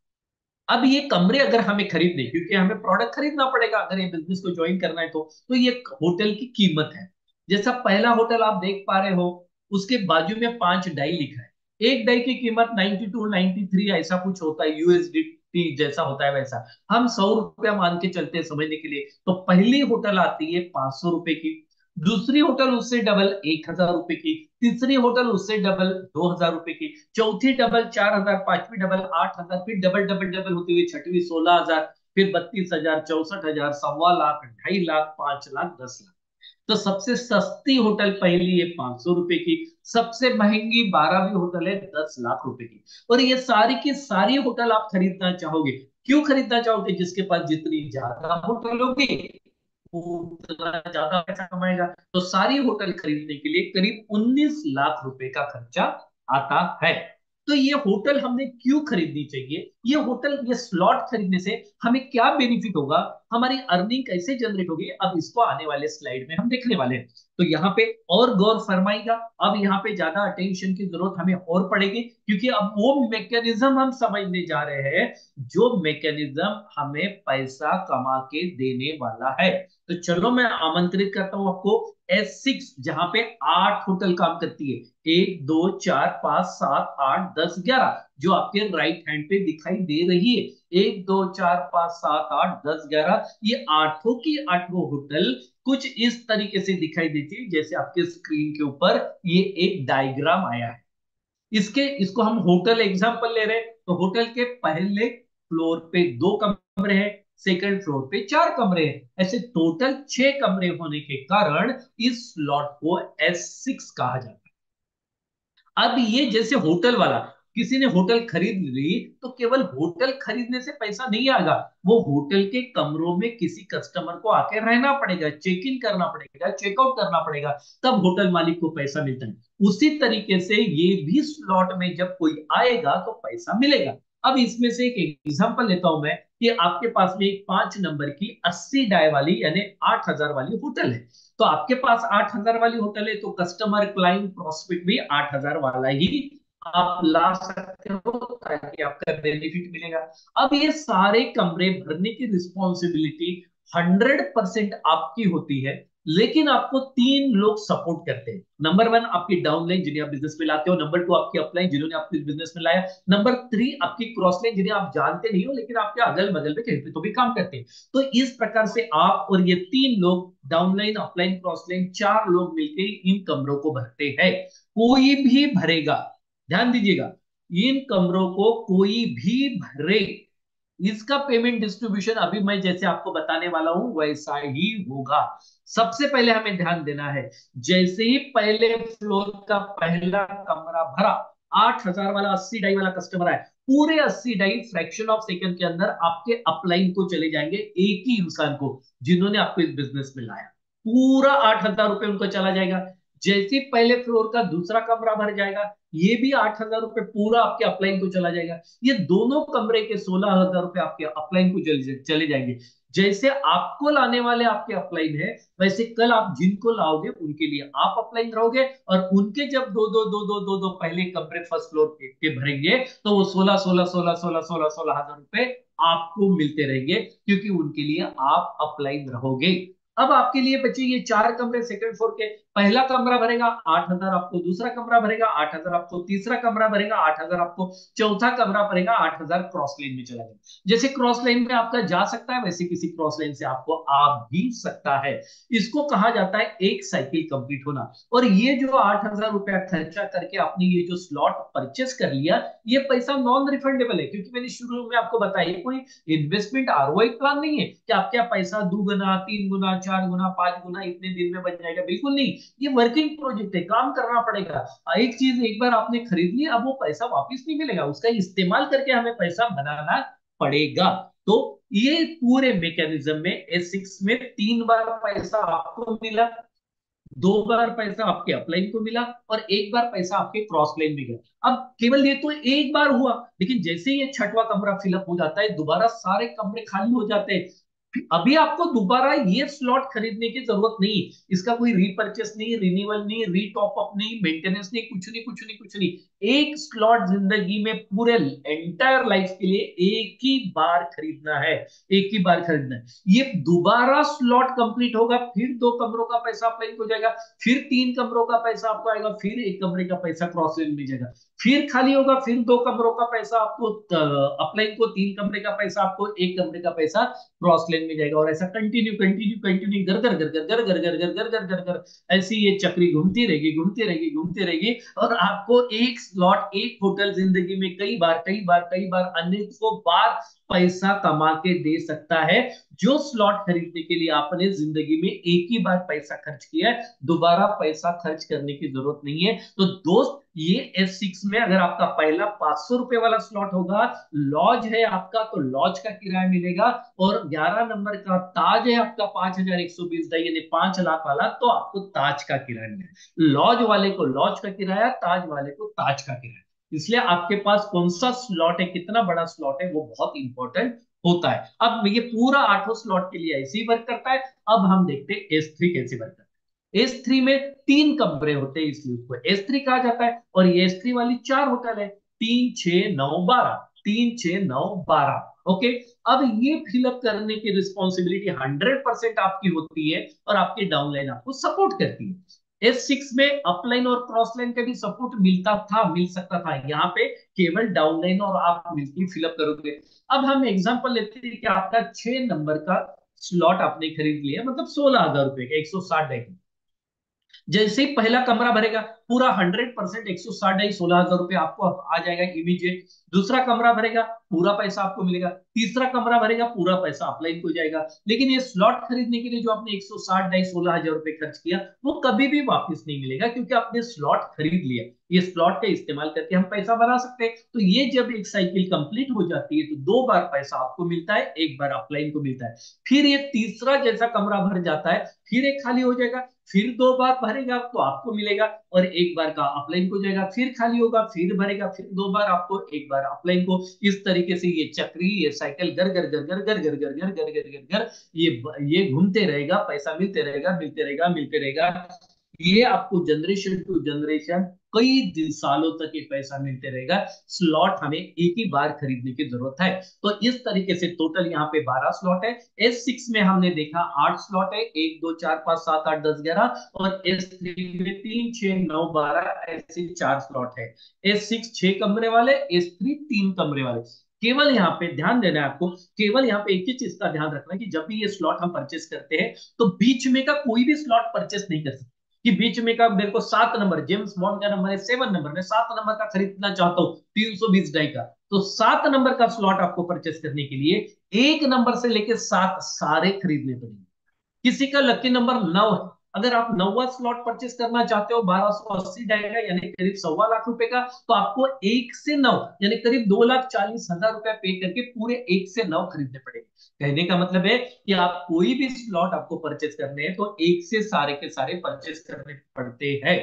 अब ये कमरे अगर हमें खरीदने, क्योंकि हमें प्रोडक्ट खरीदना पड़ेगा अगर ये बिजनेस को ज्वाइन करना है, तो ये होटल की कीमत है। जैसा पहला होटल आप देख पा रहे हो, उसके बाजू में 5 डाई लिखा है। एक डाई की कीमत 92 93 ऐसा कुछ होता है, USDT जैसा होता है वैसा। हम 100 रुपया मान के चलते हैं समझने के लिए। तो पहली होटल आती है 500 रुपए की, दूसरी होटल उससे डबल 1,000 रुपए की, तीसरी होटल उससे डबल 2,000 रुपए की, चौथी डबल 4,000, पांचवी डबल 8,000, फिर डबल डबल डबल होती हुई छठवीं 16,000, फिर 32,000, 64,000, 1,15 लाख, 2.5 लाख, 5 लाख, 10 लाख। तो सबसे सस्ती होटल पहली है 500 रुपए की, सबसे महंगी 12वीं होटल है 10 लाख रुपए की। और ये सारी की सारी होटल आप खरीदना चाहोगे। क्यों खरीदना चाहोगे? जिसके पास जितनी ज्यादा होटल होगी वो उतना ज्यादा पैसा कमाएगा। तो सारी होटल खरीदने के लिए करीब 19 लाख रुपए का खर्चा आता है। तो ये होटल हमने क्यों खरीदनी चाहिए? ये होटल, ये स्लॉट खरीदने से हमें क्या बेनिफिट होगा, हमारी अर्निंग कैसे जनरेट होगी, अब इसको आने वाले स्लाइड में हम देखने वाले हैं। तो यहाँ पे और गौर फरमाइएगा। अब यहाँ पे ज्यादा अटेंशन की जरूरत हमें और पड़ेगी, क्योंकि अब वो मैकेनिज्म हम समझने जा रहे हैं जो मैकेनिज्म हमें पैसा कमा के देने वाला है। तो चलो मैं आमंत्रित करता हूं आपको S6, जहां पे 8 होटल काम करती है, 1 2 4 5 7 8 10 11, जो आपके राइट हैंड पे दिखाई दे रही है। 1 2 4 5 7 8 10 11, ये आठों की आठों होटल कुछ इस तरीके से दिखाई देती है जैसे आपके स्क्रीन के ऊपर ये एक डायग्राम आया है। इसको हम होटल एग्जांपल ले रहे हैं, तो होटल के पहले फ्लोर पे 2 कमरे हैं, सेकंड फ्लोर पे 4 कमरे हैं, ऐसे टोटल 6 कमरे होने के कारण इस स्लॉट को S6 कहा जाता है। अब ये जैसे होटल वाला, किसी ने होटल खरीद ली, तो केवल होटल खरीदने से पैसा नहीं आएगा, वो होटल के कमरों में किसी कस्टमर को आके रहना पड़ेगा, चेक इन करना पड़ेगा, चेकआउट करना पड़ेगा, तब होटल मालिक को पैसा मिलता है। उसी तरीके से ये भी स्लॉट में जब कोई आएगा तो पैसा मिलेगा। अब इसमें से एक एग्जांपल लेता हूं मैं, कि आपके पास में एक 5 नंबर की 80 डाय वाली यानी 8,000 वाली होटल है। तो आपके पास 8,000 वाली होटल है, तो कस्टमर क्लाइंट प्रॉस्पेक्ट भी 8,000 वाला ही आप ला सकते हो, ताकि आपका बेनिफिट मिलेगा। अब ये सारे कमरे भरने की रिस्पॉन्सिबिलिटी 100% आपकी होती है, लेकिन आपको 3 लोग सपोर्ट करते हैं। नंबर 1 आपकी डाउनलाइन, जिन्हें आप बिजनेस में लाते हो। नंबर 2 आपकी अपलाइन, जिन्होंने आपको बिजनेस में लाया। नंबर 3 आपकी क्रॉसलाइन, जिन्हें आप जानते नहीं हो लेकिन आपके अगल बगल में कहीं पे तो भी काम करते हैं। तो इस प्रकार से आप और ये 3 लोग, डाउनलाइन, अपलाइन, क्रॉसलाइन, 4 लोग मिलकर इन कमरों को भरते हैं। कोई भी भरेगा, ध्यान दीजिएगा, इन कमरों को कोई भी भरे, इसका पेमेंट डिस्ट्रीब्यूशन अभी मैं जैसे आपको बताने वाला हूं वैसा ही होगा। सबसे पहले हमें ध्यान देना है, जैसे ही पहले फ्लोर का पहला कमरा भरा, 8,000 वाला 80 डाई वाला कस्टमर आया, पूरे 80 डाई फ्रैक्शन ऑफ सेकंड के अंदर आपके अपलाइन को चले जाएंगे, एक ही इंसान को, जिन्होंने आपको इस बिजनेस में लाया। पूरा 8,000 रुपए उनको चला जाएगा। जैसे पहले फ्लोर का दूसरा कमरा भर जाएगा, ये भी 8,000 रुपए पूरा आपके अपलाइन को चला जाएगा। ये दोनों कमरे के 16,000 रुपए आपके अपलाइन को चले जाएंगे। जैसे आपको लाने वाले आपके अपलाइन है, वैसे कल आप जिनको लाओगे उनके लिए आप अपलाइन रहोगे, और उनके जब दो दो दो दो दो दो पहले कमरे फर्स्ट फ्लोर के भरेंगे, तो वो 16 16 16 16 16 16 रुपए आपको मिलते रहेंगे, क्योंकि उनके लिए आप अपलाइन रहोगे। अब आपके लिए बचे ये 4 कमरे सेकंड फ्लोर के। पहला कमरा भरेगा 8,000 आपको, दूसरा कमरा भरेगा 8,000 आपको, तीसरा कमरा भरेगा 8,000 आपको, चौथा कमरा भरेगा 8,000, क्रॉस लाइन में चला गया। जैसे क्रॉस लाइन में आपका जा सकता है, वैसे किसी क्रॉस लाइन से आपको आ भी सकता है। इसको कहा जाता है एक साइकिल कंप्लीट होना। और ये जो 8,000 रुपया खर्चा करके आपने ये जो स्लॉट परचेस कर लिया, ये पैसा नॉन रिफंडेबल है, क्योंकि मैंने शुरू में आपको बताया कोई इन्वेस्टमेंट ROI प्लान नहीं है कि आपका पैसा 2 गुना 3 गुना 4 गुना 5 गुना इतने दिन में बन जाएगा, बिल्कुल नहीं। ये वर्किंग प्रोजेक्ट है, काम करना पड़ेगा। एक चीज एक बार आपने खरीद ली, अब वो पैसा वापस नहीं मिलेगा, उसका इस्तेमाल करके हमें पैसा बनाना पड़ेगा। तो ये पूरे मैकेनिज्म में एस 6 में 3 बार पैसा आपको मिला, 2 बार पैसा आपके अपलाइन को मिला, और 1 बार पैसा आपके क्रॉस लाइन में गया। अब केवल ये तो 1 बार हुआ, लेकिन जैसे ही ये छठवां कमरा फिलअप हो जाता है, दोबारा सारे कमरे खाली हो जाते हैं। अभी आपको दोबारा ये स्लॉट खरीदने की जरूरत नहीं, इसका कोई रीपर्चेस नहीं, रिन्यूअल नहीं, रीटॉप अप नहीं, मेंटेनेंस नहीं, कुछ नहीं कुछ नहीं कुछ नहीं। एक स्लॉट जिंदगी में पूरे एंटायर लाइफ के लिए एक ही बार खरीदना है, एक ही बार खरीदना है। ये दोबारा स्लॉट कंप्लीट होगा, फिर 2 कमरों का पैसा अप्लाई हो जाएगा, फिर 3 कमरों का पैसा आपको आएगा, फिर 1 कमरे का पैसा क्रॉस रेंज में जाएगा, फिर खाली होगा, फिर 2 कमरों का पैसा आपको अपलाइन को, 3 कमरे का पैसा आपको, 1 कमरे का पैसा क्रॉस लेन में जाएगा, और ऐसा कंटिन्यू कंटिन्यू कंटिन्यू घर घर घर घर घर घर घर घर घर घर घर घर ऐसी ये चक्री घूमती रहेगी घूमती रहेगी घूमती रहेगी। और आपको एक स्लॉट, एक होटल जिंदगी में कई बार कई बार कई बार अनेकों बार पैसा कमा के दे सकता है। जो स्लॉट खरीदने के लिए आपने जिंदगी में एक ही बार पैसा खर्च किया है, दोबारा पैसा खर्च करने की जरूरत नहीं है। तो दोस्त, ये S6 में अगर आपका पहला 500 रुपए वाला स्लॉट होगा, लॉज है आपका, तो लॉज का किराया मिलेगा, और 11 नंबर का ताज है आपका 5120 यानी 5 लाख वाला, तो आपको ताज का किराया मिलेगा। लॉज वाले को लॉज का किराया, ताज वाले को ताज का किराया। इसलिए आपके पास कौन सा स्लॉट है, कितना बड़ा स्लॉट है, वो बहुत इंपॉर्टेंट होता है। अब ये पूरा 8 स्लॉट के लिए ऐसे ही वर्क करता है। अब हम देखते हैं S3 कैसे वर्क करता है। S3 में 3 कमरे होते हैं, इसलिए उसको S3 कहा जाता है। और ये S3 वाली 4 होटल है, 3, 6, 9, 12, 3, 6, 9, 12। ओके। अब ये फिलअप करने की रिस्पॉन्सिबिलिटी 100% आपकी होती है, और आपकी डाउनलाइन आपको सपोर्ट करती है। S6 में अपलाइन और क्रॉस लाइन का भी सपोर्ट मिलता था, मिल सकता था, यहाँ पे केवल डाउनलाइन और आप मिलकर फिलअप करोगे। अब हम एग्जांपल लेते हैं कि आपका 6 नंबर का स्लॉट आपने खरीद लिया, मतलब 16,000 रुपए का, 160 जैसे ही पहला कमरा भरेगा, पूरा 100% 160 16,000 रुपए आपको आ जाएगा इमीडिएट। दूसरा कमरा भरेगा, पूरा पैसा आपको मिलेगा। तीसरा कमरा भरेगा, पूरा पैसा अपलाइन को जाएगा। लेकिन ये स्लॉट खरीदने के लिए जो आपने 160 16,000 रुपए खर्च किया, वो कभी भी वापस नहीं मिलेगा, क्योंकि आपने स्लॉट खरीद लिया। ये स्लॉट का इस्तेमाल करके हम पैसा बना सकते हैं। तो ये जब एक साइकिल कंप्लीट हो जाती है, तो 2 बार पैसा आपको मिलता है, 1 बार अपलाइन को मिलता है। फिर ये तीसरा जैसा कमरा भर जाता है, फिर एक खाली हो जाएगा, फिर 2 बार भरेगा तो आपको मिलेगा, और 1 बार का अपलाइन को जाएगा, फिर खाली होगा, फिर भरेगा, फिर 2 बार आपको, 1 बार अपलाइन को। इस तरीके से ये चक्री, ये साइकिल घर घर घर घर घर घर घर घर घर घर घर घर ये घूमते रहेगा, पैसा मिलते रहेगा मिलते रहेगा मिलते रहेगा। ये आपको जनरेशन टू जनरेशन कई सालों तक ये पैसा मिलते रहेगा। स्लॉट हमें एक ही बार खरीदने की जरूरत है। तो इस तरीके से टोटल यहाँ पे 12 स्लॉट है। S6 में हमने देखा 8 स्लॉट है, 1 2 4 5 7 8 10 11, और S3 में 3 6 9 12 ऐसे 4 स्लॉट है। S6 6 कमरे वाले, S3 3 कमरे वाले। केवल यहाँ पे ध्यान देना है आपको, केवल यहाँ पे एक ही चीज का ध्यान रखना है कि जब भी ये स्लॉट हम परचेस करते हैं, तो बीच में का कोई भी स्लॉट परचेस नहीं कर सकते। कि बीच में का मेरे को 7 नंबर, जेम्स बॉन्ड का नंबर है 7 नंबर, मैं 7 नंबर का खरीदना चाहता हूँ 320 डाई का, तो 7 नंबर का स्लॉट आपको परचेस करने के लिए 1 नंबर से लेकर 7 सारे खरीदने पड़ेंगे। किसी का लकी नंबर 9 है, अगर आप 9वां स्लॉट परचेस करना चाहते हो 1280 डाई का, यानी करीब 1.25 लाख का, तो आपको 1 से 9 यानी करीब 2,40,000 रुपया पे करके पूरे 1 से 9 खरीदने पड़ेंगे। कहने का मतलब है कि आप कोई भी स्लॉट आपको परचेस करने हैं, तो 1 से सारे के सारे परचेस करने पड़ते हैं।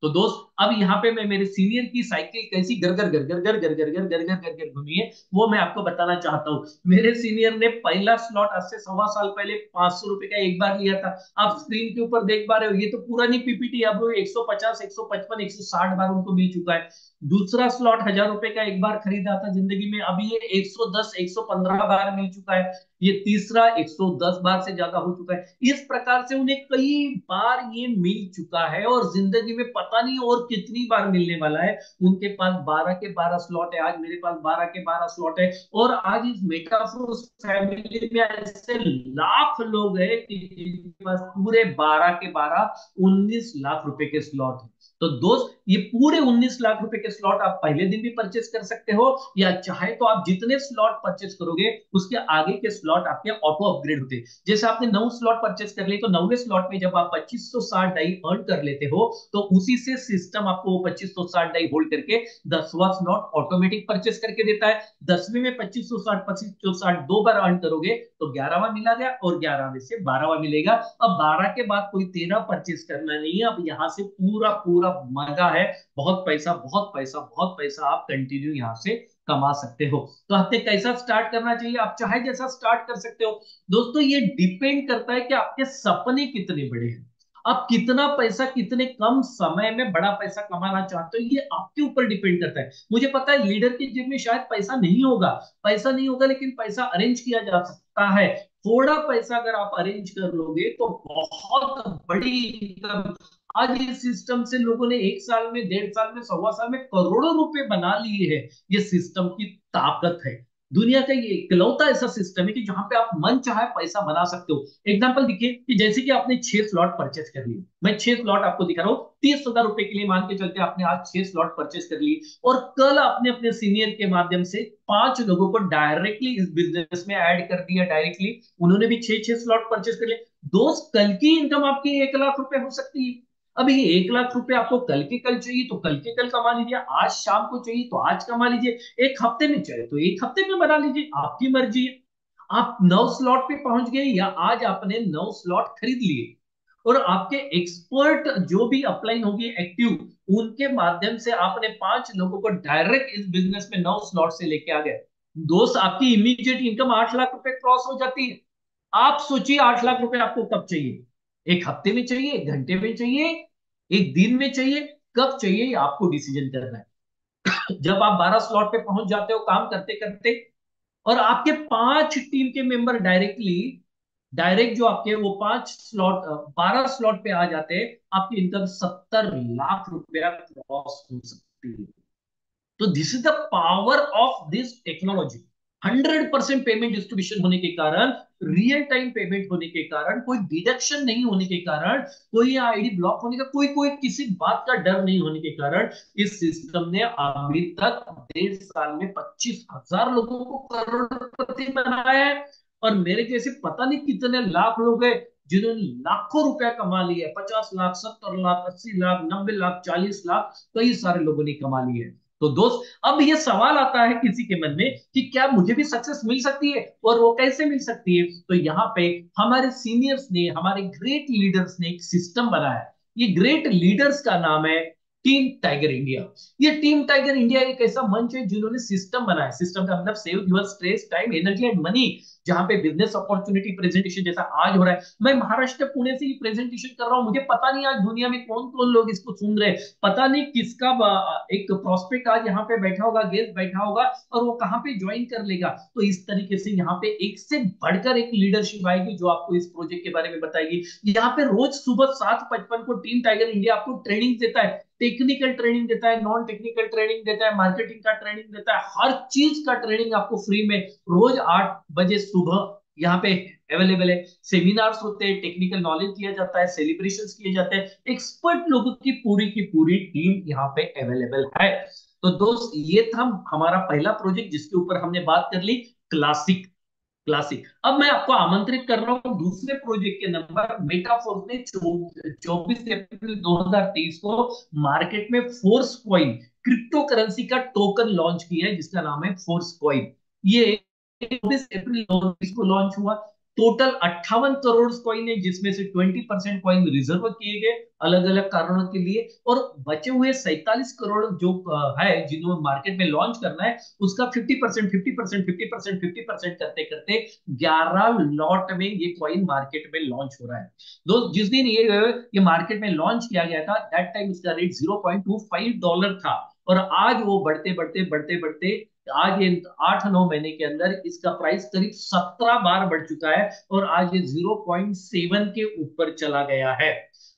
तो दोस्त, अब यहाँ पे मैं मेरे सीनियर की साइकिल कैसी घर घर घर घर घर घर घर घर घर घर घर घर घूमी है, वो मैं आपको बताना चाहता हूँ। मेरे सीनियर ने पहला स्लॉट आज से 1.25 साल पहले 500 रुपए का एक बार लिया था। आप स्क्रीन के ऊपर देख पा रहे हो, ये तो पुरानी पीपीटी, अब वो 150 155 160 बार उनको मिल चुका है। दूसरा स्लॉट 1,000 रुपए का एक बार खरीदा था जिंदगी में, अभी ये 110 115 बार मिल चुका है। ये तीसरा 110 बार से ज्यादा हो चुका है। इस प्रकार से उन्हें कई बार ये मिल चुका है, और जिंदगी में पता नहीं और कितनी बार मिलने वाला है। उनके पास 12 के 12 स्लॉट है, आज मेरे पास 12 के 12 स्लॉट है। और आज इस मेटाफोर्स फैमिली में ऐसे लाख लोग हैं कि जिनके पास पूरे 12 के 12 19 लाख रुपए के स्लॉट है। तो दोस्त, ये पूरे 19 लाख रुपए के स्लॉट आप पहले दिन भी परचेस कर सकते हो, या चाहे तो आप जितने स्लॉट परचेस करोगे उसके आगे के स्लॉट स्लॉट आपके ऑटो अपग्रेड होते हैं। जैसे आपने 9 स्लॉट परचेस कर लिए, तो 9वें स्लॉट में जब आप 2560 डाई अर्न कर लेते हो, तो उसी से सिस्टम आपको वो 2560 डाई होल्ड करके 10वां स्लॉट ऑटोमेटिक परचेस करके देता है। 10वीं में 2560 दो बार अर्न करोगे तो 11वां मिला गया, और 11 में से 12वां मिलेगा। अब 12 के बाद कोई 13 परचेस करना नहीं है। अब यहाँ से पूरा पूरा मजा है, बहुत पैसा बहुत पैसा बहुत पैसा आप कंटिन्यू यहाँ से कमा सकते हो। तो हफ्ते कैसा स्टार्ट करना चाहिए, आप चाहे जैसा स्टार्ट कर सकते हो। दोस्तों ये डिपेंड करता है कि आपके सपने कितने बड़े हैं, आप कितना पैसा कितने कम समय में बड़ा पैसा कमाना चाहते हो, ये आपके ऊपर डिपेंड करता है। मुझे पता है लीडर की जेब में शायद पैसा नहीं होगा, पैसा नहीं होगा, लेकिन पैसा अरेंज किया जा सकता है। थोड़ा पैसा अगर आप अरेंज कर लोगे तो बहुत बड़ी इनकम। आज इस सिस्टम से लोगों ने 1 साल में, 1.5 साल में, 1.25 साल में करोड़ों रुपए बना लिए हैं। ये सिस्टम की ताकत है। दुनिया का ये इकलौता ऐसा सिस्टम है कि जहां पे आप मन चाहे पैसा बना सकते हो। एग्जांपल देखिए कि जैसे कि आपने 6 स्लॉट परचेस कर लिए, मैं 6 स्लॉट आपको दिखा रहा हूँ, 30,000 रुपए के लिए मान के चलते आपने आज 6 स्लॉट परचेस कर लिए, और कल आपने अपने सीनियर के माध्यम से 5 लोगों को डायरेक्टली इस बिजनेस में ऐड कर दिया। डायरेक्टली उन्होंने भी 6 6 स्लॉट परचेस कर लिए। दोस्त कल की इनकम आपकी 1 लाख रुपए हो सकती है। अब ये 1 लाख रुपए आपको कल के कल चाहिए तो कल के कल कमा लीजिए, आज शाम को चाहिए तो आज कमा लीजिए, एक हफ्ते में चाहिए तो एक हफ्ते में बना लीजिए, आपकी मर्जी है। आप 9 स्लॉट पे पहुंच गए, या आज आपने 9 स्लॉट खरीद लिए, और आपके एक्सपर्ट जो भी अपलाइन होगी एक्टिव, उनके माध्यम से आपने 5 लोगों को डायरेक्ट इस बिजनेस में 9 स्लॉट से लेके आ गए। दोस्त आपकी इमीडिएट इनकम 8 लाख रुपए क्रॉस हो जाती है। आप सोचिए 8 लाख रुपए आपको कब चाहिए, एक हफ्ते में चाहिए, एक घंटे में चाहिए, एक दिन में चाहिए, कब चाहिए, ये आपको डिसीजन करना है। जब आप 12 स्लॉट पे पहुंच जाते हो काम करते करते, और आपके 5 टीम के मेंबर डायरेक्ट जो आपके वो 5 स्लॉट 12 स्लॉट पे आ जाते हैं, आपकी इनकम 70 लाख रुपया क्रॉस हो सकती है। तो this is the power of this technology. 100% payment distribution होने के कारण, रियल टाइम पेमेंट होने के कारण, कोई डिडक्शन नहीं होने के कारण, कोई आईडी ब्लॉक होने का कोई कोई किसी बात का डर नहीं होने के कारण, इस सिस्टम ने अभी तक 1.5 साल में 25,000 लोगों को करोड़पति बनाया है। और मेरे जैसे पता नहीं कितने लाख लोग हैं जिन्होंने लाखों रुपया कमा लिया है। 50 लाख, 70 लाख, 80 लाख, 90 लाख, 40 लाख, कई सारे लोगों ने कमा लिए हैं। तो दोस्त अब ये सवाल आता है किसी के मन में कि क्या मुझे भी सक्सेस मिल सकती है, और वो कैसे मिल सकती है। तो यहाँ पे हमारे सीनियर्स ने, हमारे ग्रेट लीडर्स ने एक सिस्टम बनाया। ये ग्रेट लीडर्स का नाम है टीम टाइगर इंडिया। ये टीम टाइगर इंडिया एक ऐसा मंच है जिन्होंने सिस्टम बनाया। सिस्टम का मतलब save your stress, time, energy and money. जहां पे बिजनेस अपॉर्चुनिटी प्रेजेंटेशन जैसा आज हो रहा है, मैं महाराष्ट्र पुणे से ही प्रेजेंटेशन कर रहा हूं, मुझे पता नहीं आज दुनिया में कौन कौन लोग इसको सुन रहे हैं, पता नहीं किसका एक प्रोस्पेक्ट आज यहाँ पे बैठा होगा, गेस्ट बैठा होगा, और वो कहाँ पे ज्वाइन कर लेगा। तो इस तरीके से यहाँ पे एक से बढ़कर एक लीडरशिप आएगी जो आपको इस प्रोजेक्ट के बारे में बताएगी। यहाँ पे रोज सुबह 7:55 को टीम टाइगर इंडिया आपको ट्रेनिंग देता है, टेक्निकल ट्रेनिंग देता है, नॉन टेक्निकल ट्रेनिंग देता है, मार्केटिंग का ट्रेनिंग देता है, हर चीज का ट्रेनिंग आपको फ्री में रोज 8 बजे सुबह यहाँ पे अवेलेबल है। सेमिनार्स होते हैं, टेक्निकल नॉलेज दिया जाता है, सेलिब्रेशंस किए जाते हैं, एक्सपर्ट लोगों की पूरी टीम यहाँ पे अवेलेबल है। तो दोस्त ये था हमारा पहला प्रोजेक्ट जिसके ऊपर हमने बात कर ली, क्लासिक। क्लासिक। अब मैं आपको आमंत्रित कर रहा हूं दूसरे प्रोजेक्ट के नंबर। मेटाफोर्स ने 24 अप्रैल 2023 को मार्केट में फोर्स कॉइन क्रिप्टो करेंसी का टोकन लॉन्च किया है जिसका नाम है फोर्स कॉइन। ये 24 अप्रैल 2023 को लॉन्च हुआ। टोटल 58 करोड़ कॉइन है, जिसमें से 20% कॉइन रिजर्व किए गए अलग अलग कारणों के लिए, और बचे हुए 47 करोड़ जो है जिन्होंने मार्केट में लॉन्च करना है, उसका 50% 50% 50% 50% करते करते 11 लॉट में ये कॉइन मार्केट में लॉन्च हो रहा है। दोस्त जिस दिन ये मार्केट में लॉन्च किया गया था, दैट टाइम इसका रेट $0.25 था, और आज वो बढ़ते बढ़ते बढ़ते बढ़ते आज ये 8 9 महीने के अंदर इसका प्राइस करीब 17 बार बढ़ चुका है, और आज ये 0.7 के ऊपर चला गया है।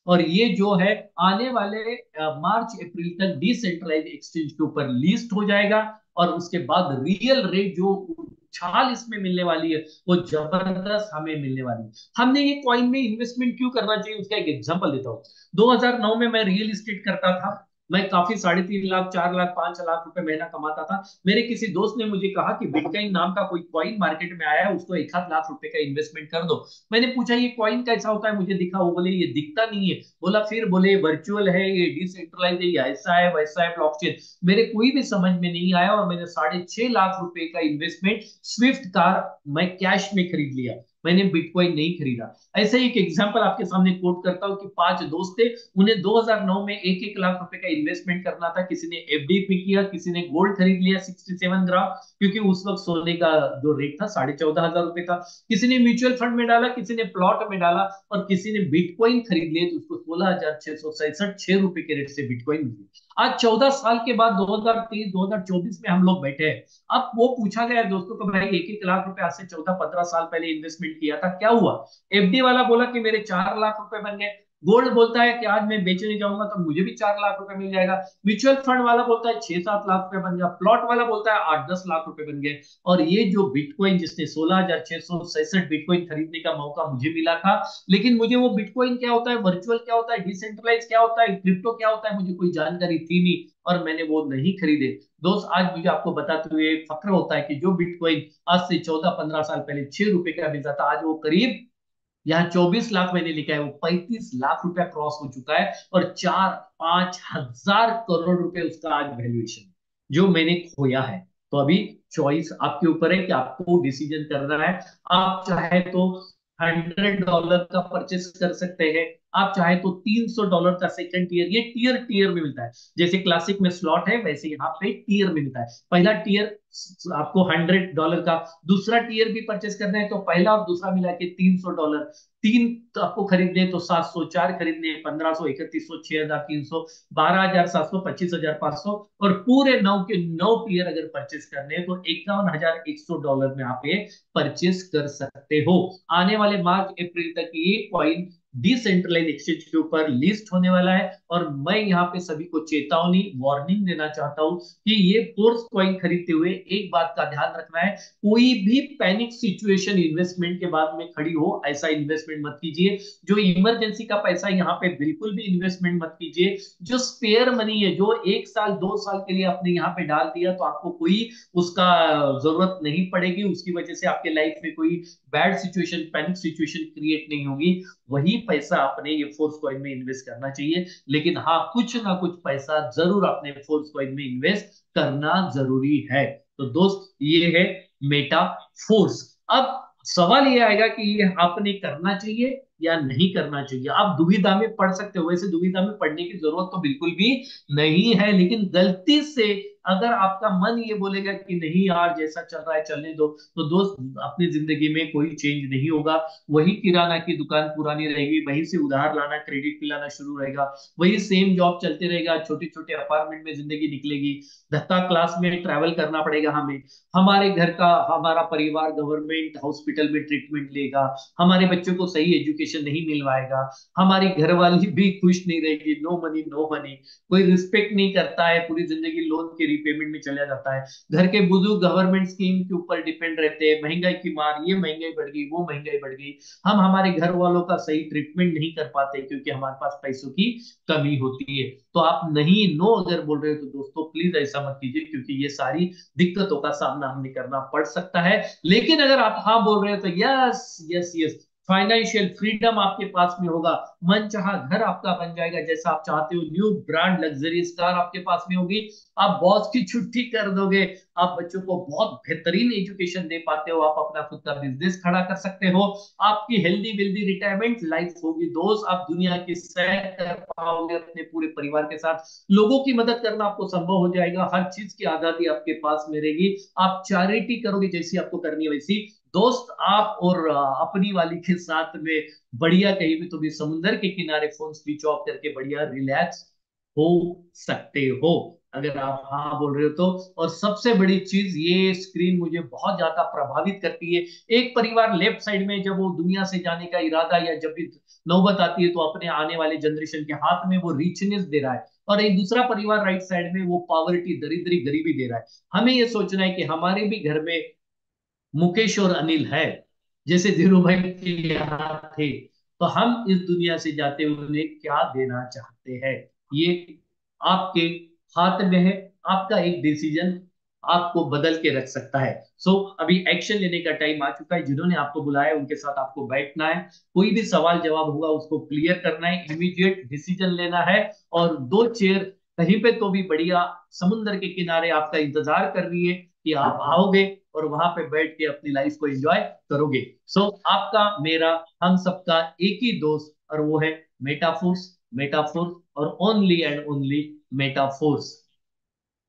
और ये जो है आने वाले मार्च अप्रैल तक डिसेंट्रलाइज एक्सचेंज के ऊपर लिस्ट हो जाएगा, और उसके बाद रियल रेट जो उछाल इसमें मिलने वाली है वो जबरदस्त हमें मिलने वाली है। हमने ये कॉइन में इन्वेस्टमेंट क्यों करना चाहिए उसका एक एग्जांपल देता हूँ। 2009 में मैं रियल एस्टेट करता था, मैं काफी 3.5 लाख, 4 लाख, 5 लाख रुपए महीना कमाता था। मेरे किसी दोस्त ने मुझे कहा कि बिटकॉइन नाम का कोई कॉइन मार्केट में आया है, उसको 1 आध लाख रुपए का इन्वेस्टमेंट कर दो। मैंने पूछा ये कॉइन कैसा होता है, मुझे दिखा। वो बोले ये दिखता नहीं है। बोला फिर, बोले वर्चुअल है, ये डिसेंट्रलाइज है, ये ऐसा है वैसा है, ब्लॉकचेन। मेरे कोई भी समझ में नहीं आया, और मैंने 6.5 लाख रुपए का इन्वेस्टमेंट स्विफ्ट कार मैं कैश में खरीद लिया। मैंने बिटकॉइन नहीं खरीदा। ऐसे एक एग्जांपल आपके सामने कोट करता हूं कि 5 दोस्त थे, उन्हें 2009 में 1-1 लाख रुपए का इन्वेस्टमेंट करना था। किसी ने एफडी पे किया, किसी ने गोल्ड खरीद लिया 67 ग्राम, क्योंकि उस वक्त सोने का जो रेट था 14,500 रुपए था। किसी ने म्यूचुअल फंड में डाला, किसी ने प्लॉट में डाला, और किसी ने बिटकॉइन खरीद लिए, तो उसको 16,667 6 रुपए के रेट से बिटकॉइन मिली। आज 14 साल के बाद 2023-2024 में हम लोग बैठे हैं। अब वो पूछा गया दोस्तों को, भाई 1-1 लाख रुपए आज से 14-15 साल पहले इन्वेस्टमेंट किया था, क्या हुआ? एफडी वाला बोला कि मेरे 4 लाख रुपए बन गए। गोल्ड बोलता है कि आज मैं बेचने जाऊंगा तो मुझे भी 4 लाख रुपए मिल जाएगा। म्यूचुअल फंड वाला बोलता है 6-7 लाख रुपए बन गया। प्लॉट वाला बोलता है 8-10 लाख रुपए बन गए। और ये जो बिटकॉइन, जिसने 16,667 बिटकॉइन खरीदने का मौका मुझे मिला था, लेकिन मुझे वो बिटकॉइन क्या होता है, वर्चुअल क्या होता है, डिसेंट्रलाइज क्या होता है, क्रिप्टो क्या होता है, मुझे कोई जानकारी थी नहीं, और मैंने वो नहीं खरीदे। दोस्त, आज मुझे आपको बताते हुए फक्र होता है कि जो बिटकॉइन आज से 14-15 साल पहले 6 रुपए का मिलता था, आज वो करीब, यहाँ 24 लाख मैंने लिखा है, वो 35 लाख रुपया क्रॉस हो चुका है। और 4-5 हजार करोड़ रुपए उसका आज वैल्यूएशन, जो मैंने खोया है। तो अभी चॉइस आपके ऊपर है कि आपको डिसीजन करना है। आप चाहे तो $100 का परचेस कर सकते हैं, आप चाहे तो $300 का सेकंड टीयर, ये टीयर टीयर में मिलता है। जैसे क्लासिक में स्लॉट है, वैसे यहाँ पे टीयर में मिलता है। पहला टीयर आपको $100 का, दूसरा टीयर भी परचेस करना है तो पहला और दूसरा मिला के $300। तीन तो आपको खरीदने तो 700, चार खरीदने 1500, 3100, 6300, 12,700, 25,500, और पूरे 9 के 9 टीयर अगर परचेस करने हैं तो $51,100 में आप ये परचेस कर सकते हो। आने वाले मार्च अप्रैल तक ये कॉइन डिसेंट्रलाइज एक्सचेंज के ऊपर लिस्ट होने वाला है। और मैं यहाँ पे सभी को चेतावनी, वार्निंग देना चाहता हूँ कि ये फोर्स कॉइन खरीदते हुए एक बात का ध्यान रखना है, कोई भी पैनिक सिचुएशन इन्वेस्टमेंट के बाद में खड़ी हो, ऐसा इन्वेस्टमेंट मत कीजिए। जो इमरजेंसी का पैसा, यहाँ पे बिल्कुल भी इन्वेस्टमेंट मत कीजिए। जो स्पेयर मनी है, जो 1 साल 2 साल के लिए आपने यहाँ पे डाल दिया, तो आपको कोई उसका जरूरत नहीं पड़ेगी, उसकी वजह से आपके लाइफ में कोई bad situation, panic situation create नहीं होगी। वही पैसा आपने ये फोर्स कॉइन में इन्वेस्ट करना चाहिए। लेकिन हाँ, कुछ ना कुछ पैसा जरूर आपने फोर्स कॉइन में इन्वेस्ट करना जरूरी है। तो दोस्त, ये है मेटा फोर्स। अब सवाल ये आएगा कि ये आपने करना चाहिए या नहीं करना चाहिए। आप दुविधा में पड़ सकते हो, वैसे दुविधा में पड़ने की जरूरत तो बिल्कुल भी नहीं है, लेकिन गलती से अगर आपका मन ये बोलेगा कि नहीं यार, जैसा चल रहा है चलने दो, तो दोस्त, अपनी जिंदगी में कोई चेंज नहीं होगा। वही किराना की दुकान पुरानी रहेगी, वहीं से उधार लाना, क्रेडिट पिलाना शुरू रहेगा, वही सेम जॉब चलते रहेगा, छोटे छोटे अपार्टमेंट में जिंदगी निकलेगी, धक्का क्लास में ट्रैवल करना पड़ेगा हमें, हमारे घर का, हमारा परिवार गवर्नमेंट हॉस्पिटल में ट्रीटमेंट लेगा, हमारे बच्चों को सही एजुकेशन नहीं मिलवाएगा, हमारी घरवाली भी खुश नहीं रहेगी, नो मनी नो मनी, कोई रिस्पेक्ट नहीं करता है, पूरी जिंदगी लोन के रिपेमेंट में चला जाता है, घर के बुजुर्ग गवर्नमेंट स्कीम के ऊपर डिपेंड रहते हैं, महंगाई की मार, ये महंगाई बढ़ गई, वो महंगाई बढ़ गई, हम हमारे घर वालों का सही ट्रीटमेंट नहीं कर पाते क्योंकि हमारे पास पैसों की कमी होती है। तो आप नहीं, नो अगर बोल रहे हो तो दोस्तों प्लीज ऐसा मत कीजिए, क्योंकि ये सारी दिक्कतों का सामना हमें करना पड़ सकता है। लेकिन अगर आप हाँ बोल रहे हो तो yes yes yes, financial freedom आपके पास में होगा, मन चाहा घर आपका बन जाएगा जैसा आप चाहते हो, न्यू ब्रांड लग्जरियस कार आपके पास में होगी, आप बॉस की छुट्टी कर दोगे, आप बच्चों को बहुत बेहतरीन एजुकेशन दे पाते हो, आप अपना खुद का बिजनेस खड़ा कर सकते हो, आपकी हेल्दी वेल्दी रिटायरमेंट लाइफ होगी दोस्त, आप दुनिया की सैर कर पाओगे अपने पूरे परिवार के साथ, लोगों की मदद करना आपको संभव हो जाएगा, हर चीज की आजादी आपके पास में रहेगी, आप चैरिटी करोगे जैसी आपको करनी है वैसी। दोस्त, आप और अपनी वाली के साथ में बढ़िया कहीं भी, तो भी समुंदर के किनारे फोन स्विच ऑफ करके बढ़िया रिलैक्स हो सकते हो, अगर आप हाँ बोल रहे हो तो। और सबसे बड़ी चीज, ये स्क्रीन मुझे बहुत ज्यादा प्रभावित करती है। एक परिवार लेफ्ट साइड में जब वो दुनिया से जाने का इरादा, या जब भी नौबत आती है, तो अपने आने वाले जनरेशन के हाथ में वो रिचनेस दे रहा है, और एक दूसरा परिवार राइट साइड में वो पॉवर्टी, दरिद्री, गरीबी दे रहा है। हमें ये सोचना है कि हमारे भी घर में मुकेश और अनिल है, जैसे धीरू भाई के यहाँ थे, तो हम इस दुनिया से जाते हुए उन्हें क्या देना चाहते हैं, ये आपके हाथ में है। आपका एक डिसीजन आपको बदल के रख सकता है। अभी एक्शन लेने का टाइम आ चुका है। जिन्होंने आपको बुलाया है उनके साथ आपको बैठना है। कोई भी सवाल जवाब होगा उसको क्लियर करना है, इमीडिएट डिसीजन लेना है। और दो चेयर कहीं पे तो भी बढ़िया समुद्र के किनारे आपका इंतजार कर रही है कि आप आओगे और वहां पे बैठ के अपनी लाइफ को एंजॉय करोगे। आपका, मेरा, हम सबका एक ही दोस्त, और वो है मेटाफोर्स। मेटाफोर्स और ओनली एंड ओनली मेटाफोर्स।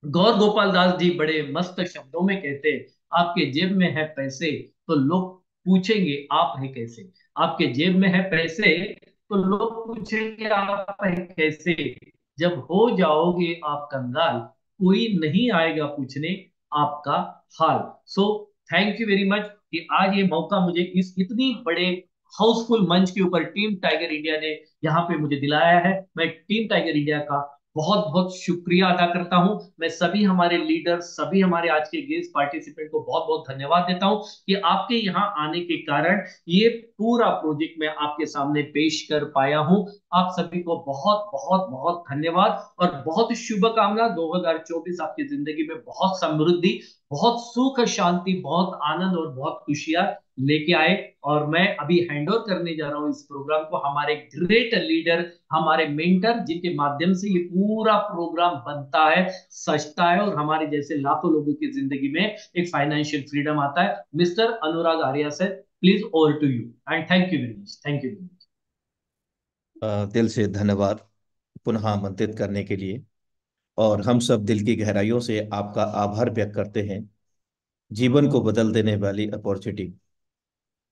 गौर गोपाल दास जी बड़े मस्त शब्दों में कहते हैं, आपके जेब में है पैसे तो लोग पूछेंगे आप है कैसे। आपके जेब में है पैसे तो लोग पूछेंगे आप है कैसे। जब हो जाओगे आप कंगाल, कोई नहीं आएगा पूछने आपका हाल। थैंक यू वेरी मच कि आज ये मौका मुझे इस इतनी बड़े हाउसफुल मंच के ऊपर टीम टाइगर इंडिया ने यहाँ पे मुझे दिलाया है। मैं टीम टाइगर इंडिया का बहुत बहुत शुक्रिया अदा करता हूं। मैं सभी हमारे लीडर, सभी हमारे आज के गेस्ट पार्टिसिपेंट को बहुत बहुत धन्यवाद देता हूं कि आपके यहाँ आने के कारण ये पूरा प्रोजेक्ट मैं आपके सामने पेश कर पाया हूं। आप सभी को बहुत बहुत बहुत धन्यवाद और बहुत शुभकामना। 2024 आपकी जिंदगी में बहुत समृद्धि, बहुत सुख शांति, बहुत आनंद और बहुत खुशियां लेके आए। और मैं अभी हैंड ओवर करने जा रहा हूँ इस प्रोग्राम को हमारे ग्रेट लीडर, हमारे मेंटर, जिनके माध्यम से ये पूरा प्रोग्राम बनता है, सजता है और हमारे जैसे लाखों लोगों की जिंदगी में एक फाइनेंशियल फ्रीडम आता है। Mister Anurag Arya sir, please over to you and thank you very much. Thank you very much. दिल से धन्यवाद पुनः आमंत्रित करने के लिए। और हम सब दिल की गहराइयों से आपका आभार व्यक्त करते हैं जीवन को बदल देने वाली अपॉर्चुनिटी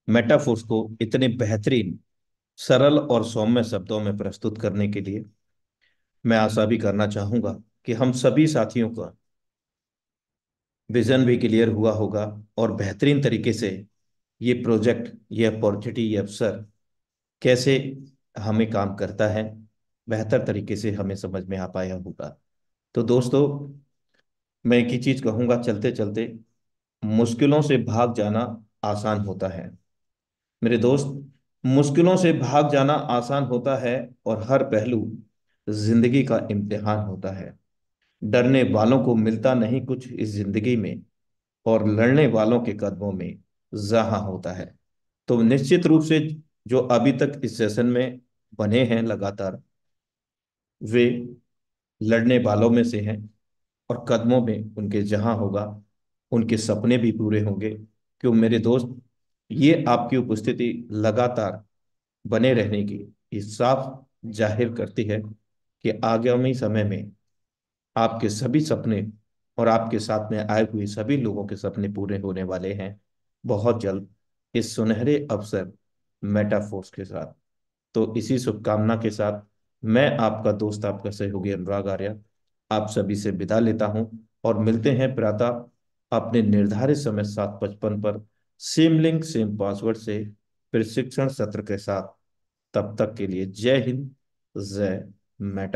मेटाफोर्स को इतने बेहतरीन, सरल और सौम्य शब्दों में प्रस्तुत करने के लिए। मैं आशा भी करना चाहूंगा कि हम सभी साथियों का विजन भी क्लियर हुआ होगा और बेहतरीन तरीके से ये प्रोजेक्ट, ये अपॉर्चुनिटी, ये अवसर कैसे हमें काम करता है, बेहतर तरीके से हमें समझ में आ पाया होगा। तो दोस्तों, मैं एक ही चीज कहूंगा चलते चलते, मुश्किलों से भाग जाना आसान होता है मेरे दोस्त। मुश्किलों से भाग जाना आसान होता है और हर पहलू जिंदगी का इम्तिहान होता है। डरने वालों को मिलता नहीं कुछ इस जिंदगी में, और लड़ने वालों के कदमों में जहां होता है। तो निश्चित रूप से जो अभी तक इस सेशन में बने हैं लगातार, वे लड़ने वालों में से हैं और कदमों में उनके जहां होगा, उनके सपने भी पूरे होंगे। क्यों मेरे दोस्त, ये आपकी उपस्थिति लगातार बने रहने की ये साफ जाहिर करती है कि आगामी समय में आपके सभी सपने और आपके साथ में आए हुए सभी लोगों के सपने पूरे होने वाले हैं बहुत जल्द, इस सुनहरे अवसर मेटाफोर्स के साथ। तो इसी शुभकामना के साथ मैं आपका दोस्त, आपका सहयोगी अनुराग आर्य आप सभी से विदा लेता हूं और मिलते हैं प्रातः अपने निर्धारित समय 7:55 पर सेम लिंक सेम पासवर्ड से प्रशिक्षण सत्र के साथ। तब तक के लिए जय हिंद, जय मेटा।